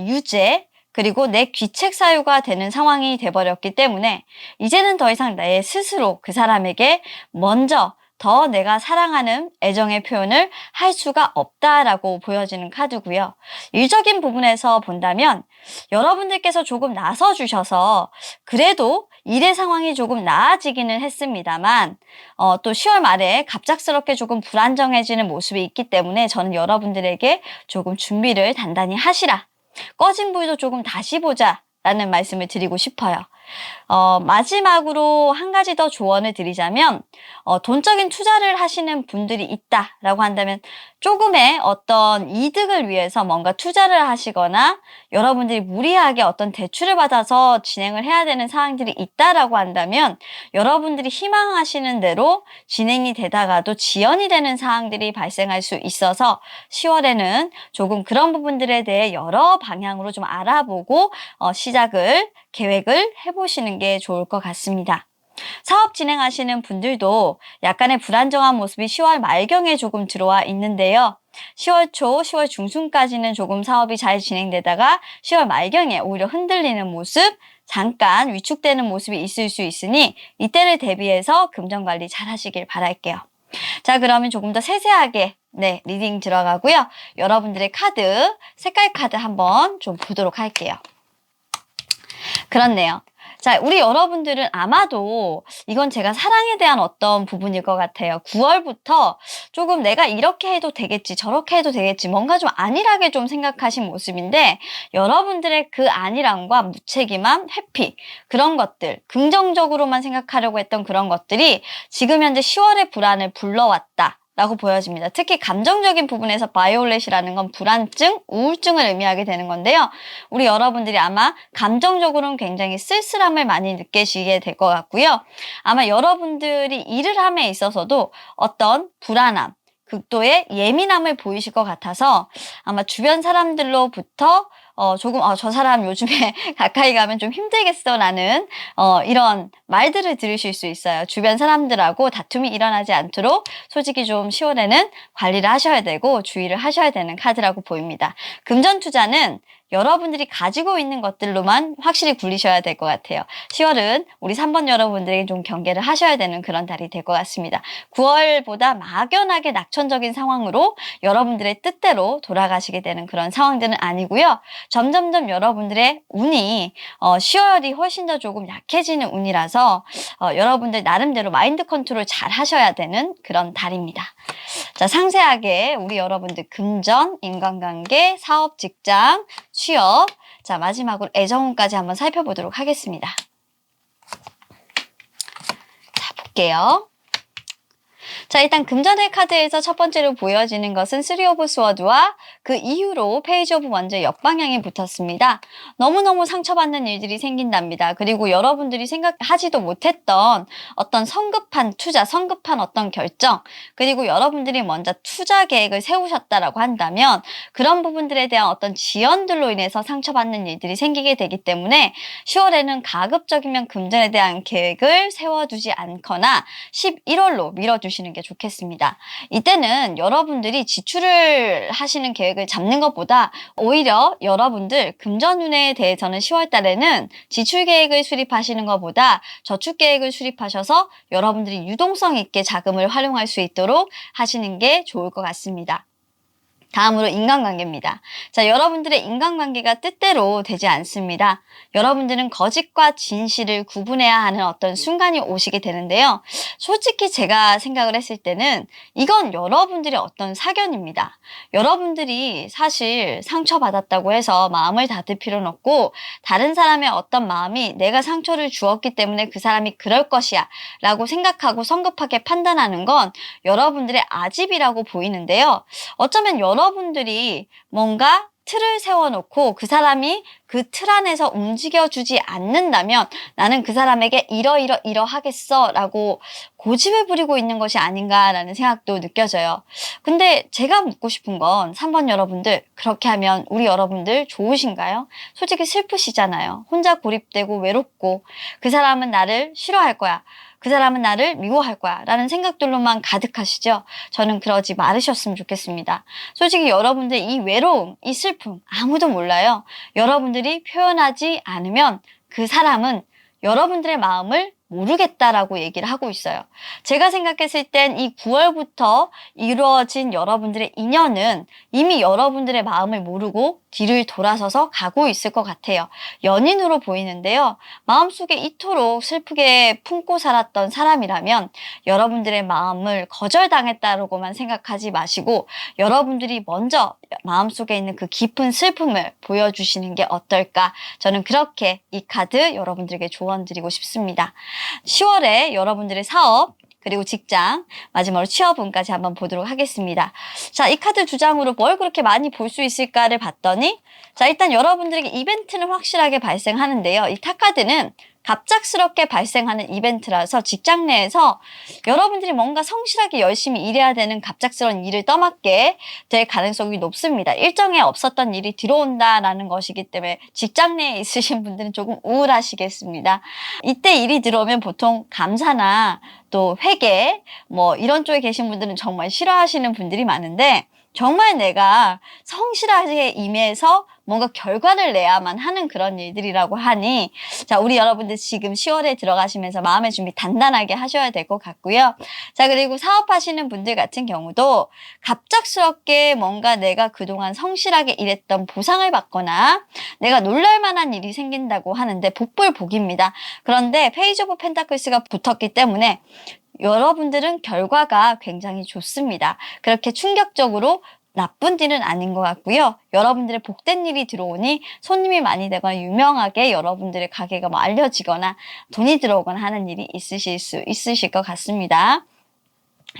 유죄 그리고 내 귀책 사유가 되는 상황이 돼버렸기 때문에 이제는 더 이상 내 스스로 그 사람에게 먼저 더 내가 사랑하는 애정의 표현을 할 수가 없다라고 보여지는 카드고요. 일적인 부분에서 본다면 여러분들께서 조금 나서주셔서 그래도 일의 상황이 조금 나아지기는 했습니다만 또 10월 말에 갑작스럽게 조금 불안정해지는 모습이 있기 때문에 저는 여러분들에게 조금 준비를 단단히 하시라. 꺼진 불도 조금 다시 보자 라는 말씀을 드리고 싶어요. 마지막으로 한 가지 더 조언을 드리자면 돈적인 투자를 하시는 분들이 있다라고 한다면 조금의 어떤 이득을 위해서 뭔가 투자를 하시거나 여러분들이 무리하게 어떤 대출을 받아서 진행을 해야 되는 상황들이 있다라고 한다면 여러분들이 희망하시는 대로 진행이 되다가도 지연이 되는 상황들이 발생할 수 있어서 10월에는 조금 그런 부분들에 대해 여러 방향으로 좀 알아보고 계획을 해보시는 게 좋을 것 같습니다. 사업 진행하시는 분들도 약간의 불안정한 모습이 10월 말경에 조금 들어와 있는데요. 10월 초, 10월 중순까지는 조금 사업이 잘 진행되다가 10월 말경에 오히려 흔들리는 모습, 잠깐 위축되는 모습이 있을 수 있으니 이때를 대비해서 금전관리 잘 하시길 바랄게요. 자, 그러면 조금 더 세세하게 리딩 들어가고요. 여러분들의 카드, 색깔 카드 한번 좀 보도록 할게요. 그렇네요. 자, 우리 여러분들은 아마도 이건 제가 사랑에 대한 어떤 부분일 것 같아요. 9월부터 조금 내가 이렇게 해도 되겠지, 저렇게 해도 되겠지, 뭔가 좀 안일하게 좀 생각하신 모습인데 여러분들의 그 안일함과 무책임함, 회피 그런 것들, 긍정적으로만 생각하려고 했던 그런 것들이 지금 현재 10월의 불안을 불러왔다. 라고 보여집니다. 특히 감정적인 부분에서 바이올렛이라는 건 불안증, 우울증을 의미하게 되는 건데요. 우리 여러분들이 아마 감정적으로는 굉장히 쓸쓸함을 많이 느끼시게 될 것 같고요. 아마 여러분들이 일을 함에 있어서도 어떤 불안함, 극도의 예민함을 보이실 것 같아서 아마 주변 사람들로부터 조금 저 사람 요즘에 가까이 가면 좀 힘들겠어 라는 이런 말들을 들으실 수 있어요. 주변 사람들하고 다툼이 일어나지 않도록 솔직히 좀 10월에는 관리를 하셔야 되고 주의를 하셔야 되는 카드라고 보입니다. 금전 투자는 여러분들이 가지고 있는 것들로만 확실히 굴리셔야 될 것 같아요. 10월은 우리 3번 여러분들에게 좀 경계를 하셔야 되는 그런 달이 될 것 같습니다. 9월보다 막연하게 낙천적인 상황으로 여러분들의 뜻대로 돌아가시게 되는 그런 상황들은 아니고요. 점점점 여러분들의 운이 10월이 훨씬 더 조금 약해지는 운이라서 여러분들 나름대로 마인드 컨트롤 잘 하셔야 되는 그런 달입니다. 자, 상세하게 우리 여러분들 금전, 인간관계, 사업, 직장, 취업, 자 마지막으로 애정운까지 한번 살펴보도록 하겠습니다. 자, 볼게요. 자, 일단 금전의 카드에서 첫 번째로 보여지는 것은 3 오브 스워드와 그 이후로 페이지 오브 원즈의 역방향이 붙었습니다. 너무너무 상처받는 일들이 생긴답니다. 그리고 여러분들이 생각하지도 못했던 어떤 성급한 투자, 성급한 어떤 결정, 그리고 여러분들이 먼저 투자 계획을 세우셨다라고 한다면 그런 부분들에 대한 어떤 지연들로 인해서 상처받는 일들이 생기게 되기 때문에 10월에는 가급적이면 금전에 대한 계획을 세워두지 않거나 11월로 미뤄두시는 게 좋겠습니다. 이때는 여러분들이 지출을 하시는 계획을 잡는 것보다 오히려 여러분들 금전운에 대해서는 10월 달에는 지출 계획을 수립하시는 것보다 저축 계획을 수립하셔서 여러분들이 유동성 있게 자금을 활용할 수 있도록 하시는 게 좋을 것 같습니다. 다음으로 인간관계입니다. 자, 여러분들의 인간관계가 뜻대로 되지 않습니다. 여러분들은 거짓과 진실을 구분해야 하는 어떤 순간이 오시게 되는데요. 솔직히 제가 생각을 했을 때는 이건 여러분들의 어떤 사견입니다. 여러분들이 사실 상처받았다고 해서 마음을 닫을 필요는 없고 다른 사람의 어떤 마음이 내가 상처를 주었기 때문에 그 사람이 그럴 것이야 라고 생각하고 성급하게 판단하는 건 여러분들의 아집이라고 보이는데요. 어쩌면 여러분들이 뭔가 틀을 세워놓고 그 사람이 그 틀 안에서 움직여주지 않는다면 나는 그 사람에게 이러하겠어 라고 고집을 부리고 있는 것이 아닌가라는 생각도 느껴져요. 근데 제가 묻고 싶은 건 3번 여러분들, 그렇게 하면 우리 여러분들 좋으신가요? 솔직히 슬프시잖아요. 혼자 고립되고 외롭고 그 사람은 나를 싫어할 거야. 그 사람은 나를 미워할 거야 라는 생각들로만 가득하시죠? 저는 그러지 말으셨으면 좋겠습니다. 솔직히 여러분들 이 외로움, 이 슬픔 아무도 몰라요. 여러분들이 표현하지 않으면 그 사람은 여러분들의 마음을 모르겠다라고 얘기를 하고 있어요. 제가 생각했을 땐 이 9월부터 이루어진 여러분들의 인연은 이미 여러분들의 마음을 모르고 뒤를 돌아서서 가고 있을 것 같아요. 연인으로 보이는데요. 마음속에 이토록 슬프게 품고 살았던 사람이라면 여러분들의 마음을 거절당했다고만 생각하지 마시고 여러분들이 먼저 마음속에 있는 그 깊은 슬픔을 보여주시는 게 어떨까? 저는 그렇게 이 카드 여러분들에게 조언 드리고 싶습니다. 10월에 여러분들의 사업 그리고 직장, 마지막으로 취업운까지 한번 보도록 하겠습니다. 자, 이 카드 두 장으로 뭘 그렇게 많이 볼 수 있을까를 봤더니 자, 일단 여러분들에게 이벤트는 확실하게 발생하는데요. 이 타카드는 갑작스럽게 발생하는 이벤트라서 직장 내에서 여러분들이 뭔가 성실하게 열심히 일해야 되는 갑작스러운 일을 떠맡게 될 가능성이 높습니다. 일정에 없었던 일이 들어온다라는 것이기 때문에 직장 내에 있으신 분들은 조금 우울하시겠습니다. 이때 일이 들어오면 보통 감사나 또 회계 뭐 이런 쪽에 계신 분들은 정말 싫어하시는 분들이 많은데 정말 내가 성실하게 임해서 뭔가 결과를 내야만 하는 그런 일들이라고 하니 자, 우리 여러분들 지금 10월에 들어가시면서 마음의 준비 단단하게 하셔야 될 것 같고요. 자, 그리고 사업하시는 분들 같은 경우도 갑작스럽게 뭔가 내가 그동안 성실하게 일했던 보상을 받거나 내가 놀랄만한 일이 생긴다고 하는데 복불복입니다. 그런데 페이지 오브 펜타클스가 붙었기 때문에 여러분들은 결과가 굉장히 좋습니다. 그렇게 충격적으로 나쁜 일은 아닌 것 같고요. 여러분들의 복된 일이 들어오니 손님이 많이 되거나 유명하게 여러분들의 가게가 뭐 알려지거나 돈이 들어오거나 하는 일이 있으실 것 같습니다.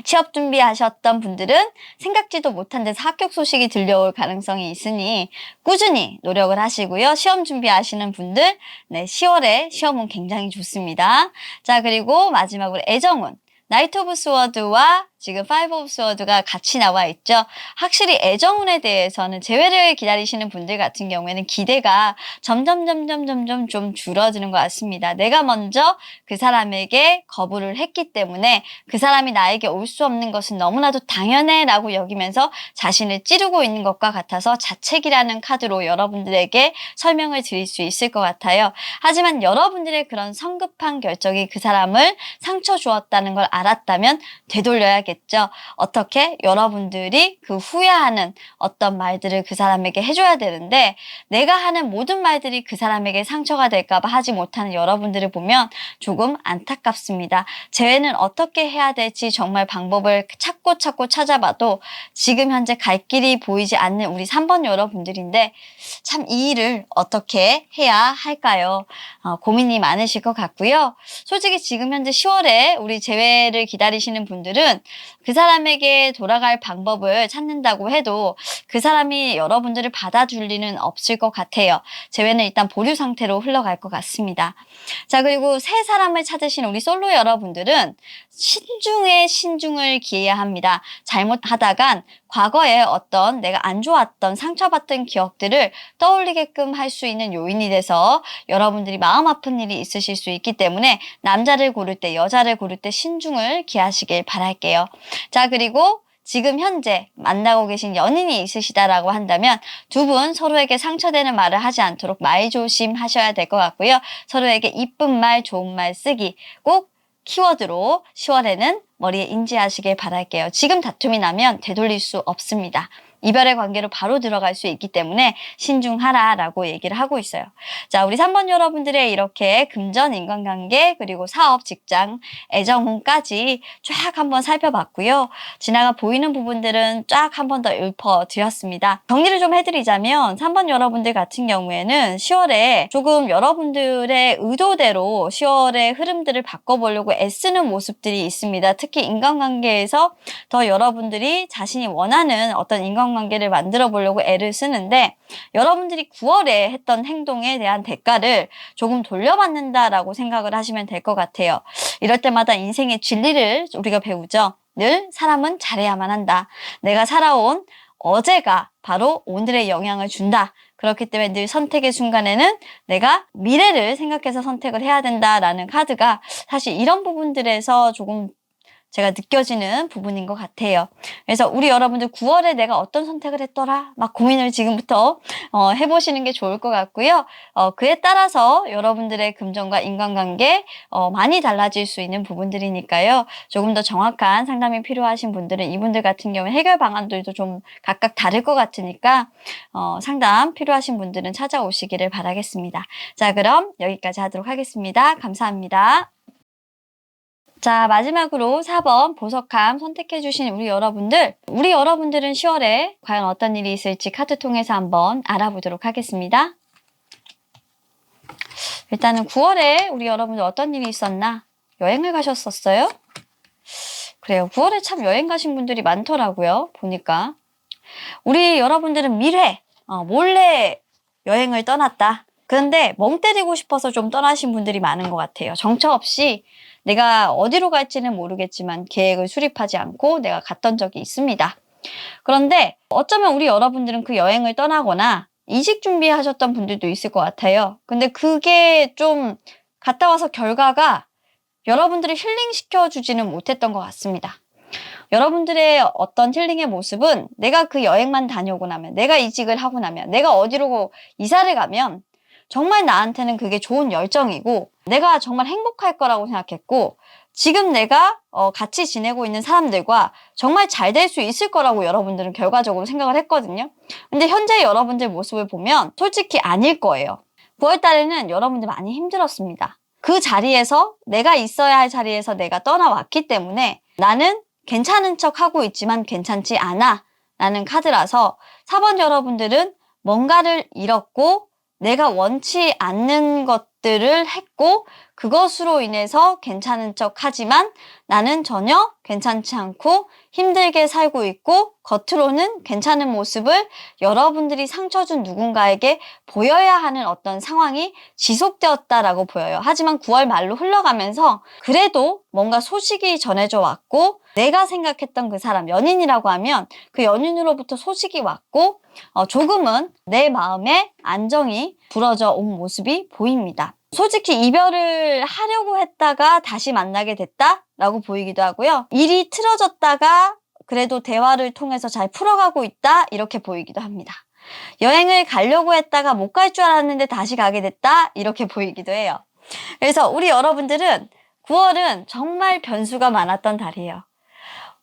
취업 준비하셨던 분들은 생각지도 못한 데서 합격 소식이 들려올 가능성이 있으니 꾸준히 노력을 하시고요. 시험 준비하시는 분들, 네, 10월에 시험은 굉장히 좋습니다. 자, 그리고 마지막으로 애정운. 나이트 오브 스워드와 지금 5 오브 스워드가 같이 나와 있죠. 확실히 애정운에 대해서는 재회를 기다리시는 분들 같은 경우에는 기대가 점점 좀 줄어드는 것 같습니다. 내가 먼저 그 사람에게 거부를 했기 때문에 그 사람이 나에게 올 수 없는 것은 너무나도 당연해 라고 여기면서 자신을 찌르고 있는 것과 같아서 자책이라는 카드로 여러분들에게 설명을 드릴 수 있을 것 같아요. 하지만 여러분들의 그런 성급한 결정이 그 사람을 상처 주었다는 걸 알았다면 되돌려야겠죠. 어떻게? 여러분들이 그 후회하는 어떤 말들을 그 사람에게 해줘야 되는데 내가 하는 모든 말들이 그 사람에게 상처가 될까봐 하지 못하는 여러분들을 보면 조금 안타깝습니다. 재회는 어떻게 해야 될지 정말 방법을 찾고 찾아봐도 지금 현재 갈 길이 보이지 않는 우리 3번 여러분들인데 참 이 일을 어떻게 해야 할까요? 고민이 많으실 것 같고요. 솔직히 지금 현재 10월에 우리 재회를 기다리시는 분들은 그 사람에게 돌아갈 방법을 찾는다고 해도 그 사람이 여러분들을 받아줄 리는 없을 것 같아요. 재회는 일단 보류 상태로 흘러갈 것 같습니다. 자, 그리고 새 사람을 찾으신 우리 솔로 여러분들은 신중에 신중을 기해야 합니다. 잘못하다간 과거에 어떤 내가 안 좋았던 상처받던 기억들을 떠올리게끔 할 수 있는 요인이 돼서 여러분들이 마음 아픈 일이 있으실 수 있기 때문에 남자를 고를 때, 여자를 고를 때 신중을 기하시길 바랄게요. 자, 그리고 지금 현재 만나고 계신 연인이 있으시다라고 한다면 두 분 서로에게 상처되는 말을 하지 않도록 말조심하셔야 될 것 같고요. 서로에게 이쁜 말, 좋은 말 쓰기 꼭 키워드로 10월에는 머리에 인지하시길 바랄게요. 지금 다툼이 나면 되돌릴 수 없습니다. 이별의 관계로 바로 들어갈 수 있기 때문에 신중하라라고 얘기를 하고 있어요. 자, 우리 3번 여러분들의 이렇게 금전, 인간관계, 그리고 사업, 직장, 애정운까지 쫙 한번 살펴봤고요. 지나가 보이는 부분들은 쫙 한 번 더 읊어드렸습니다. 정리를 좀 해드리자면 3번 여러분들 같은 경우에는 10월에 조금 여러분들의 의도대로 10월의 흐름들을 바꿔보려고 애쓰는 모습들이 있습니다. 특히 인간관계에서 더 여러분들이 자신이 원하는 어떤 인간관계를 만들어 보려고 애를 쓰는데 여러분들이 9월에 했던 행동에 대한 대가를 조금 돌려받는다라고 생각을 하시면 될 것 같아요. 이럴 때마다 인생의 진리를 우리가 배우죠. 늘 사람은 잘해야만 한다. 내가 살아온 어제가 바로 오늘의 영향을 준다. 그렇기 때문에 늘 선택의 순간에는 내가 미래를 생각해서 선택을 해야 된다라는 카드가 사실 이런 부분들에서 조금 제가 느껴지는 부분인 것 같아요. 그래서 우리 여러분들 9월에 내가 어떤 선택을 했더라? 막 고민을 지금부터 해보시는 게 좋을 것 같고요. 그에 따라서 여러분들의 금전과 인간관계 많이 달라질 수 있는 부분들이니까요. 조금 더 정확한 상담이 필요하신 분들은 이분들 같은 경우에 해결 방안들도 좀 각각 다를 것 같으니까 상담 필요하신 분들은 찾아오시기를 바라겠습니다. 자, 그럼 여기까지 하도록 하겠습니다. 감사합니다. 자, 마지막으로 4번 보석함 선택해주신 우리 여러분들은 10월에 과연 어떤 일이 있을지 카드 통해서 한번 알아보도록 하겠습니다. 일단은 9월에 우리 여러분들 어떤 일이 있었나? 여행을 가셨었어요? 그래요. 9월에 참 여행 가신 분들이 많더라고요. 보니까. 우리 여러분들은 미래, 몰래 여행을 떠났다. 그런데 멍 때리고 싶어서 좀 떠나신 분들이 많은 것 같아요. 정처 없이 내가 어디로 갈지는 모르겠지만 계획을 수립하지 않고 내가 갔던 적이 있습니다. 그런데 어쩌면 우리 여러분들은 그 여행을 떠나거나 이직 준비하셨던 분들도 있을 것 같아요. 근데 그게 좀 갔다 와서 결과가 여러분들이 힐링시켜주지는 못했던 것 같습니다. 여러분들의 어떤 힐링의 모습은 내가 그 여행만 다녀오고 나면, 내가 이직을 하고 나면, 내가 어디로 이사를 가면 정말 나한테는 그게 좋은 열정이고 내가 정말 행복할 거라고 생각했고 지금 내가 같이 지내고 있는 사람들과 정말 잘 될 수 있을 거라고 여러분들은 결과적으로 생각을 했거든요. 근데 현재 여러분들 모습을 보면 솔직히 아닐 거예요. 9월 달에는 여러분들 많이 힘들었습니다. 그 자리에서 내가 있어야 할 자리에서 내가 떠나왔기 때문에 나는 괜찮은 척 하고 있지만 괜찮지 않아 라는 카드라서 4번 여러분들은 뭔가를 잃었고 내가 원치 않는 것들을 했고 그것으로 인해서 괜찮은 척 하지만 나는 전혀 괜찮지 않고 힘들게 살고 있고 겉으로는 괜찮은 모습을 여러분들이 상처 준 누군가에게 보여야 하는 어떤 상황이 지속되었다라고 보여요. 하지만 9월 말로 흘러가면서 그래도 뭔가 소식이 전해져 왔고 내가 생각했던 그 사람, 연인이라고 하면 그 연인으로부터 소식이 왔고 조금은 내 마음에 안정이 불어져 온 모습이 보입니다. 솔직히 이별을 하려고 했다가 다시 만나게 됐다라고 보이기도 하고요. 일이 틀어졌다가 그래도 대화를 통해서 잘 풀어가고 있다 이렇게 보이기도 합니다. 여행을 가려고 했다가 못 갈 줄 알았는데 다시 가게 됐다 이렇게 보이기도 해요. 그래서 우리 여러분들은 9월은 정말 변수가 많았던 달이에요.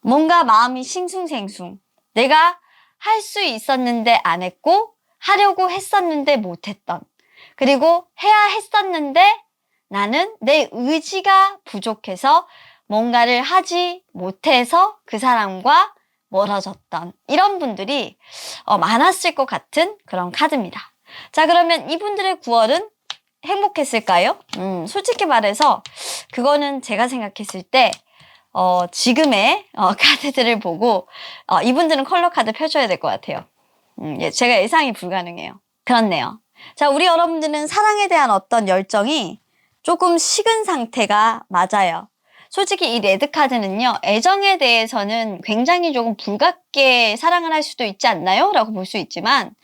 뭔가 마음이 싱숭생숭. 내가 할 수 있었는데 안 했고 하려고 했었는데 못했던. 그리고 해야 했었는데 나는 내 의지가 부족해서 뭔가를 하지 못해서 그 사람과 멀어졌던 이런 분들이 많았을 것 같은 그런 카드입니다. 자, 그러면 이분들의 9월은 행복했을까요? 솔직히 말해서 그거는 제가 생각했을 때 지금의 카드들을 보고 이분들은 컬러 카드 펴줘야 될 것 같아요. 예, 제가 예상이 불가능해요. 그렇네요. 자, 우리 여러분들은 사랑에 대한 어떤 열정이 조금 식은 상태가 맞아요. 솔직히 이 레드카드는요, 애정에 대해서는 굉장히 조금 불같게 사랑을 할 수도 있지 않나요? 라고 볼 수 있지만,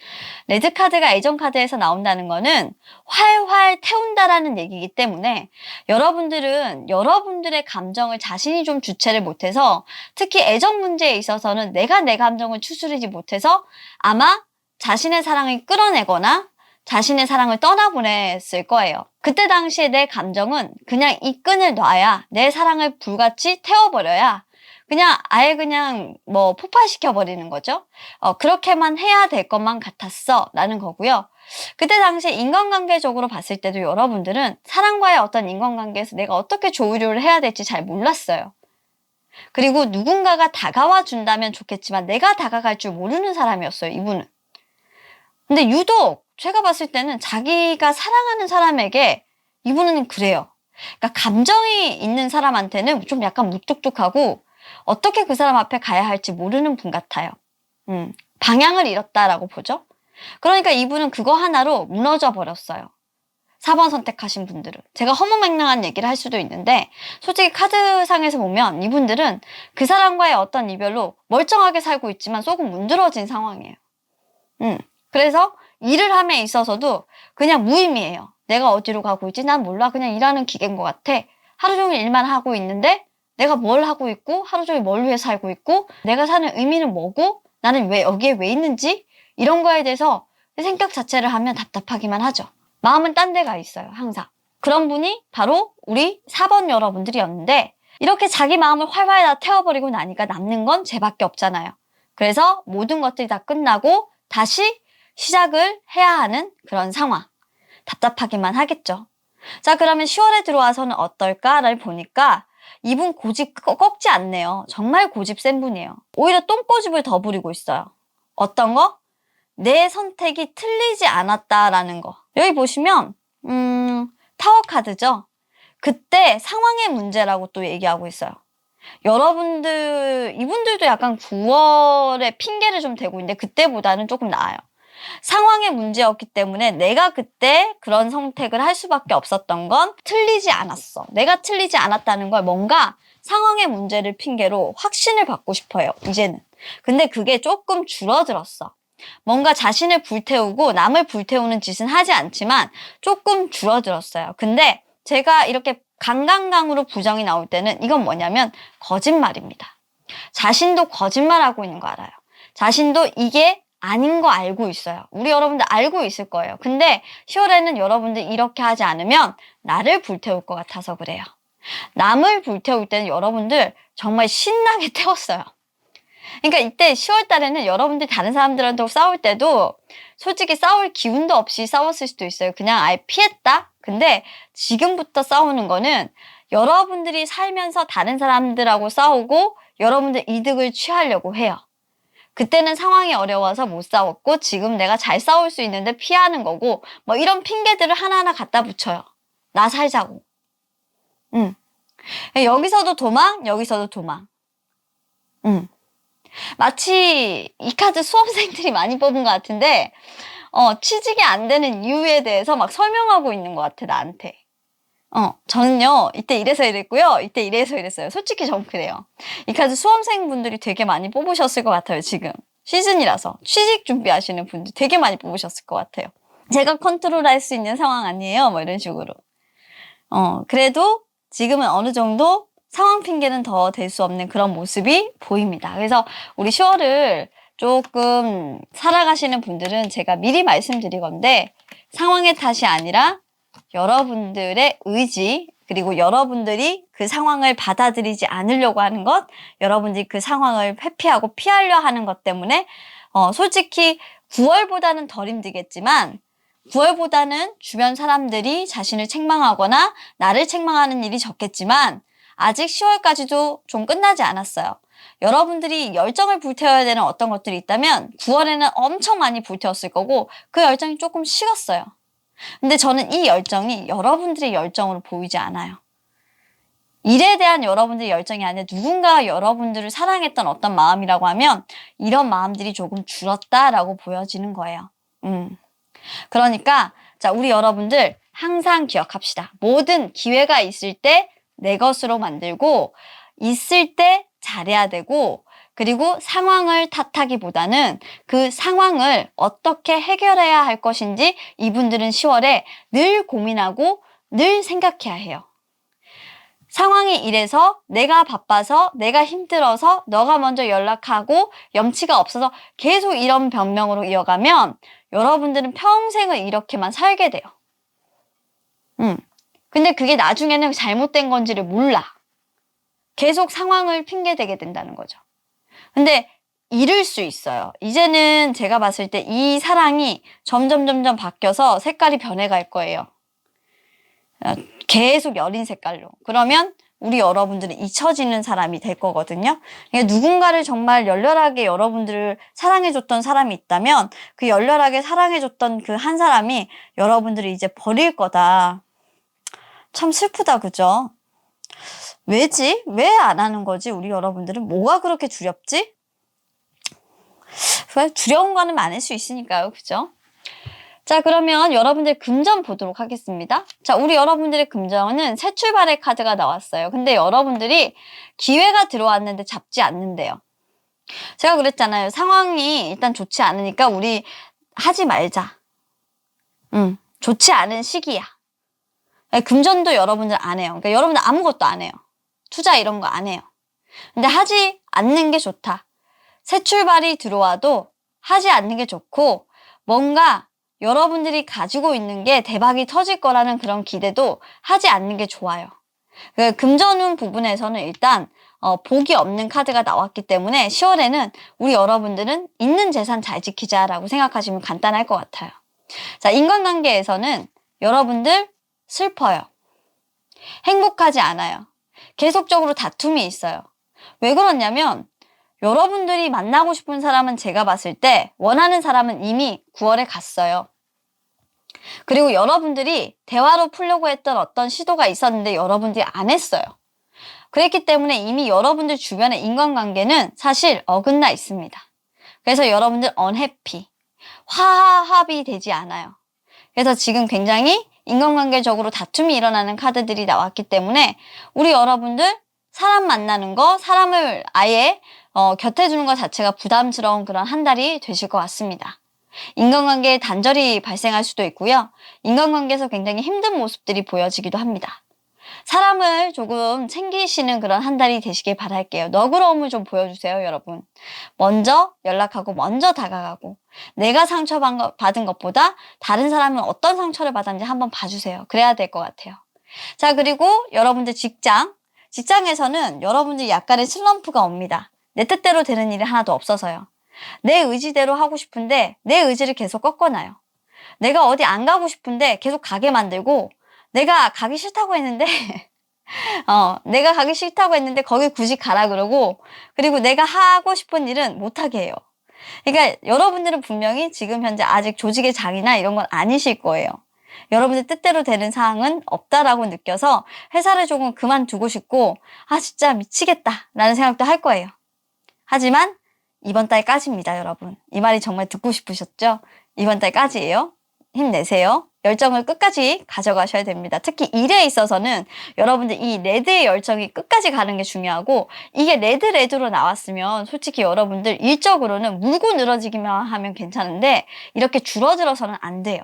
레드카드가 애정카드에서 나온다는 거는 활활 태운다라는 얘기이기 때문에 여러분들은 여러분들의 감정을 자신이 좀 주체를 못해서, 특히 애정 문제에 있어서는 내가 내 감정을 추스르지 못해서 아마 자신의 사랑을 끌어내거나 자신의 사랑을 떠나보냈을 거예요. 그때 당시에 내 감정은 그냥 이 끈을 놔야, 내 사랑을 불같이 태워버려야 그냥 아예 그냥 뭐 폭발시켜버리는 거죠. 그렇게만 해야 될 것만 같았어 라는 거고요. 그때 당시에 인간관계적으로 봤을 때도 여러분들은 사랑과의 어떤 인간관계에서 내가 어떻게 조율을 해야 될지 잘 몰랐어요. 그리고 누군가가 다가와 준다면 좋겠지만 내가 다가갈 줄 모르는 사람이었어요, 이분은. 근데 유독 제가 봤을 때는 자기가 사랑하는 사람에게 이분은 그래요. 그러니까 감정이 있는 사람한테는 좀 약간 무뚝뚝하고 어떻게 그 사람 앞에 가야 할지 모르는 분 같아요. 방향을 잃었다라고 보죠. 그러니까 이분은 그거 하나로 무너져 버렸어요. 4번 선택하신 분들은. 제가 허무맹랑한 얘기를 할 수도 있는데 솔직히 카드상에서 보면 이분들은 그 사람과의 어떤 이별로 멀쩡하게 살고 있지만 속은 문드러진 상황이에요. 그래서 일을 함에 있어서도 그냥 무의미해요. 내가 어디로 가고 있지? 난 몰라. 그냥 일하는 기계인 것 같아. 하루 종일 일만 하고 있는데 내가 뭘 하고 있고 하루 종일 뭘 위해 살고 있고 내가 사는 의미는 뭐고 나는 왜 여기에 왜 있는지 이런 거에 대해서 생각 자체를 하면 답답하기만 하죠. 마음은 딴 데가 있어요. 항상. 그런 분이 바로 우리 4번 여러분들이었는데 이렇게 자기 마음을 활활 다 태워버리고 나니까 남는 건 쟤밖에 없잖아요. 그래서 모든 것들이 다 끝나고 다시 시작을 해야 하는 그런 상황. 답답하기만 하겠죠. 자, 그러면 10월에 들어와서는 어떨까를 보니까 이분 고집 꺾지 않네요. 정말 고집 센 분이에요. 오히려 똥꼬집을 더 부리고 있어요. 어떤 거? 내 선택이 틀리지 않았다라는 거. 여기 보시면 타워 카드죠. 그때 상황의 문제라고 또 얘기하고 있어요. 여러분들, 이분들도 약간 9월에 핑계를 좀 대고 있는데 그때보다는 조금 나아요. 상황의 문제였기 때문에 내가 그때 그런 선택을 할 수밖에 없었던 건 틀리지 않았어. 내가 틀리지 않았다는 걸 뭔가 상황의 문제를 핑계로 확신을 받고 싶어요, 이제는. 근데 그게 조금 줄어들었어. 뭔가 자신을 불태우고 남을 불태우는 짓은 하지 않지만 조금 줄어들었어요. 근데 제가 이렇게 강강강으로 부정이 나올 때는 이건 뭐냐면 거짓말입니다. 자신도 거짓말하고 있는 거 알아요. 자신도 이게 아닌 거 알고 있어요. 우리 여러분들 알고 있을 거예요. 근데 10월에는 여러분들 이렇게 하지 않으면 나를 불태울 것 같아서 그래요. 남을 불태울 때는 여러분들 정말 신나게 태웠어요. 그러니까 이때 10월 달에는 여러분들 다른 사람들한테 싸울 때도 솔직히 싸울 기운도 없이 싸웠을 수도 있어요. 그냥 아예 피했다? 근데 지금부터 싸우는 거는 여러분들이 살면서 다른 사람들하고 싸우고 여러분들 이득을 취하려고 해요. 그때는 상황이 어려워서 못 싸웠고 지금 내가 잘 싸울 수 있는데 피하는 거고 뭐 이런 핑계들을 하나하나 갖다 붙여요. 나 살자고. 여기서도 도망, 여기서도 도망. 마치 이 카드 수험생들이 많이 뽑은 것 같은데 취직이 안 되는 이유에 대해서 막 설명하고 있는 것 같아, 나한테. 저는요, 이때 이래서 이랬고요, 이때 이래서 이랬어요. 솔직히 전 그래요. 이 카드 수험생분들이 되게 많이 뽑으셨을 것 같아요, 지금. 시즌이라서. 취직 준비하시는 분들 되게 많이 뽑으셨을 것 같아요. 제가 컨트롤할 수 있는 상황 아니에요? 뭐 이런 식으로. 그래도 지금은 어느 정도 상황 핑계는 더 될 수 없는 그런 모습이 보입니다. 그래서 우리 10월을 조금 살아가시는 분들은 제가 미리 말씀드리건데 상황의 탓이 아니라 여러분들의 의지 그리고 여러분들이 그 상황을 받아들이지 않으려고 하는 것, 여러분들이 그 상황을 회피하고 피하려 하는 것 때문에 솔직히 9월보다는 덜 힘들겠지만 9월보다는 주변 사람들이 자신을 책망하거나 나를 책망하는 일이 적겠지만 아직 10월까지도 좀 끝나지 않았어요. 여러분들이 열정을 불태워야 되는 어떤 것들이 있다면 9월에는 엄청 많이 불태웠을 거고 그 열정이 조금 식었어요. 근데 저는 이 열정이 여러분들의 열정으로 보이지 않아요. 일에 대한 여러분들의 열정이 아니라 누군가 여러분들을 사랑했던 어떤 마음이라고 하면 이런 마음들이 조금 줄었다라고 보여지는 거예요. 그러니까 자, 우리 여러분들 항상 기억합시다. 모든 기회가 있을 때 내 것으로 만들고 있을 때 잘해야 되고 그리고 상황을 탓하기보다는 그 상황을 어떻게 해결해야 할 것인지 이분들은 10월에 늘 고민하고 늘 생각해야 해요. 상황이 이래서 내가 바빠서 내가 힘들어서 너가 먼저 연락하고 염치가 없어서 계속 이런 변명으로 이어가면 여러분들은 평생을 이렇게만 살게 돼요. 근데 그게 나중에는 잘못된 건지를 몰라. 계속 상황을 핑계대게 된다는 거죠. 근데 잃을 수 있어요. 이제는 제가 봤을 때 이 사랑이 점점 바뀌어서 색깔이 변해갈 거예요. 계속 여린 색깔로. 그러면 우리 여러분들은 잊혀지는 사람이 될 거거든요. 그러니까 누군가를 정말 열렬하게 여러분들을 사랑해줬던 사람이 있다면 그 열렬하게 사랑해줬던 그 한 사람이 여러분들을 이제 버릴 거다. 참 슬프다, 그죠? 왜지? 왜 안 하는 거지? 우리 여러분들은 뭐가 그렇게 두렵지? 두려운 거는 많을 수 있으니까요, 그죠? 자, 그러면 여러분들 금전 보도록 하겠습니다. 자, 우리 여러분들의 금전은 새 출발의 카드가 나왔어요. 근데 여러분들이 기회가 들어왔는데 잡지 않는데요. 제가 그랬잖아요. 상황이 일단 좋지 않으니까 우리 하지 말자. 좋지 않은 시기야. 금전도 여러분들 안 해요. 그러니까 여러분들 아무것도 안 해요. 투자 이런 거 안 해요. 근데 하지 않는 게 좋다. 새 출발이 들어와도 하지 않는 게 좋고 뭔가 여러분들이 가지고 있는 게 대박이 터질 거라는 그런 기대도 하지 않는 게 좋아요. 금전운 부분에서는 일단 복이 없는 카드가 나왔기 때문에 10월에는 우리 여러분들은 있는 재산 잘 지키자라고 생각하시면 간단할 것 같아요. 자, 인간관계에서는 여러분들 슬퍼요. 행복하지 않아요. 계속적으로 다툼이 있어요. 왜 그러냐면 여러분들이 만나고 싶은 사람은 제가 봤을 때 원하는 사람은 이미 9월에 갔어요. 그리고 여러분들이 대화로 풀려고 했던 어떤 시도가 있었는데 여러분들이 안 했어요. 그랬기 때문에 이미 여러분들 주변의 인간관계는 사실 어긋나 있습니다. 그래서 여러분들 unhappy, 화합이 되지 않아요. 그래서 지금 굉장히 인간관계적으로 다툼이 일어나는 카드들이 나왔기 때문에 우리 여러분들 사람 만나는 거, 사람을 아예 곁에 두는 것 자체가 부담스러운 그런 한 달이 되실 것 같습니다. 인간관계에 단절이 발생할 수도 있고요. 인간관계에서 굉장히 힘든 모습들이 보여지기도 합니다. 사람을 조금 챙기시는 그런 한 달이 되시길 바랄게요. 너그러움을 좀 보여주세요, 여러분. 먼저 연락하고 먼저 다가가고 내가 상처받은 것보다 다른 사람은 어떤 상처를 받았는지 한번 봐주세요. 그래야 될 것 같아요. 자, 그리고 여러분들 직장에서는 여러분들이 약간의 슬럼프가 옵니다. 내 뜻대로 되는 일이 하나도 없어서요. 내 의지대로 하고 싶은데 내 의지를 계속 꺾어놔요. 내가 어디 안 가고 싶은데 계속 가게 만들고 내가 가기 싫다고 했는데 내가 가기 싫다고 했는데 거기 굳이 가라 그러고 그리고 내가 하고 싶은 일은 못하게 해요. 그러니까 여러분들은 분명히 지금 현재 아직 조직의 장이나 이런 건 아니실 거예요. 여러분들 뜻대로 되는 사항은 없다라고 느껴서 회사를 조금 그만두고 싶고 진짜 미치겠다 라는 생각도 할 거예요. 하지만 이번 달까지입니다, 여러분. 이 말이 정말 듣고 싶으셨죠? 이번 달까지예요. 힘내세요. 열정을 끝까지 가져가셔야 됩니다. 특히 일에 있어서는 여러분들 이 레드의 열정이 끝까지 가는 게 중요하고 이게 레드로 나왔으면 솔직히 여러분들 일적으로는 물고 늘어지기만 하면 괜찮은데 이렇게 줄어들어서는 안 돼요.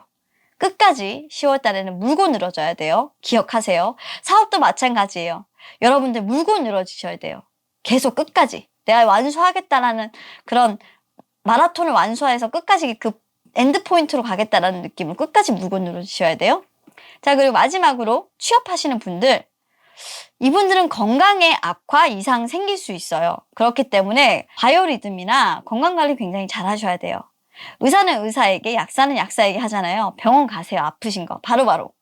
끝까지 10월 달에는 물고 늘어져야 돼요. 기억하세요. 사업도 마찬가지예요. 여러분들 물고 늘어지셔야 돼요. 계속 끝까지. 내가 완수하겠다라는 그런 마라톤을 완수해서 끝까지 그 엔드포인트로 가겠다라는 느낌을 끝까지 물고 늘어주셔야 돼요. 자, 그리고 마지막으로 취업하시는 분들, 이분들은 건강에 악화 이상 생길 수 있어요. 그렇기 때문에 바이오리듬이나 건강관리 굉장히 잘 하셔야 돼요. 의사는 의사에게, 약사는 약사에게 하잖아요. 병원 가세요. 아프신 거 바로바로.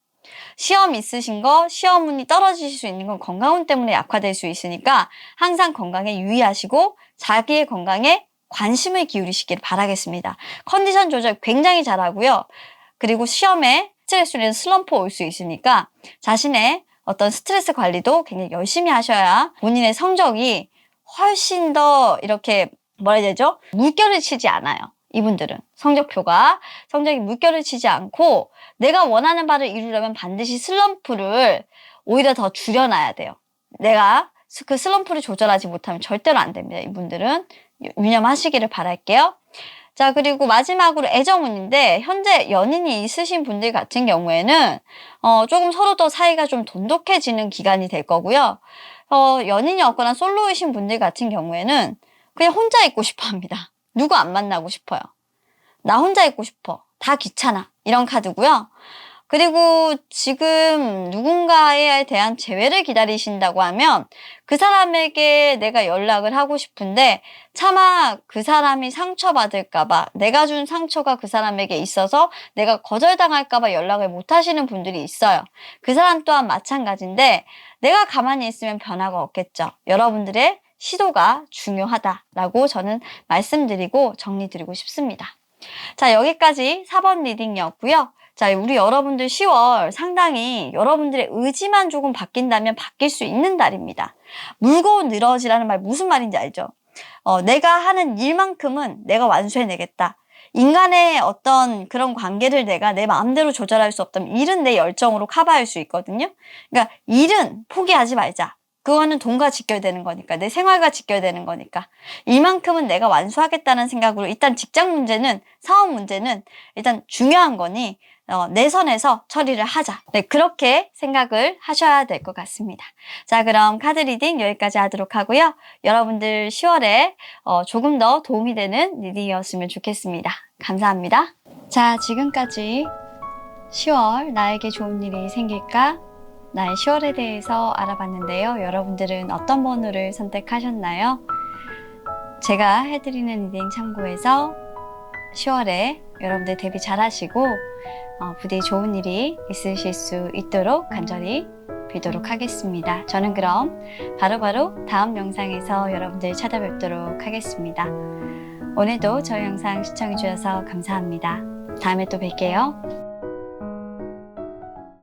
시험 있으신 거, 시험운이 떨어지실 수 있는 건 건강운 때문에 약화될 수 있으니까 항상 건강에 유의하시고 자기의 건강에 관심을 기울이시길 바라겠습니다. 컨디션 조절 굉장히 잘하고요. 그리고 시험에 스트레스로 인해서 슬럼프 올 수 있으니까 자신의 어떤 스트레스 관리도 굉장히 열심히 하셔야 본인의 성적이 훨씬 더 이렇게 뭐라 해야 되죠? 물결을 치지 않아요. 이분들은 성적이 물결을 치지 않고 내가 원하는 바를 이루려면 반드시 슬럼프를 오히려 더 줄여놔야 돼요. 내가 그 슬럼프를 조절하지 못하면 절대로 안 됩니다. 이분들은 유념하시기를 바랄게요. 자, 그리고 마지막으로 애정운인데 현재 연인이 있으신 분들 같은 경우에는 조금 서로 더 사이가 좀 돈독해지는 기간이 될 거고요. 연인이 없거나 솔로이신 분들 같은 경우에는 그냥 혼자 있고 싶어 합니다. 누구 안 만나고 싶어요. 나 혼자 있고 싶어. 다 귀찮아. 이런 카드고요. 그리고 지금 누군가에 대한 재회를 기다리신다고 하면 그 사람에게 내가 연락을 하고 싶은데 차마 그 사람이 상처받을까봐, 내가 준 상처가 그 사람에게 있어서 내가 거절당할까봐 연락을 못 하시는 분들이 있어요. 그 사람 또한 마찬가지인데 내가 가만히 있으면 변화가 없겠죠. 여러분들의 시도가 중요하다라고 저는 말씀드리고 정리드리고 싶습니다. 자, 여기까지 4번 리딩이었고요. 자, 우리 여러분들 10월 상당히 여러분들의 의지만 조금 바뀐다면 바뀔 수 있는 달입니다. 물고 늘어지라는 말 무슨 말인지 알죠? 내가 하는 일만큼은 내가 완수해내겠다. 인간의 어떤 그런 관계를 내가 내 마음대로 조절할 수 없다면 일은 내 열정으로 커버할 수 있거든요. 그러니까 일은 포기하지 말자. 그거는 돈과 직결되는 거니까, 내 생활과 직결되는 거니까 이만큼은 내가 완수하겠다는 생각으로 일단 직장 문제는, 사업 문제는 일단 중요한 거니 내 선에서 처리를 하자. 네, 그렇게 생각을 하셔야 될 것 같습니다. 자, 그럼 카드 리딩 여기까지 하도록 하고요. 여러분들 10월에 조금 더 도움이 되는 리딩이었으면 좋겠습니다. 감사합니다. 자, 지금까지 10월 나에게 좋은 일이 생길까? 나의 10월에 대해서 알아봤는데요. 여러분들은 어떤 번호를 선택하셨나요? 제가 해드리는 리딩 참고해서 10월에 여러분들 대비 잘 하시고 부디 좋은 일이 있으실 수 있도록 간절히 빌도록 하겠습니다. 저는 그럼 바로바로 다음 영상에서 여러분들 찾아뵙도록 하겠습니다. 오늘도 저희 영상 시청해주셔서 감사합니다. 다음에 또 뵐게요.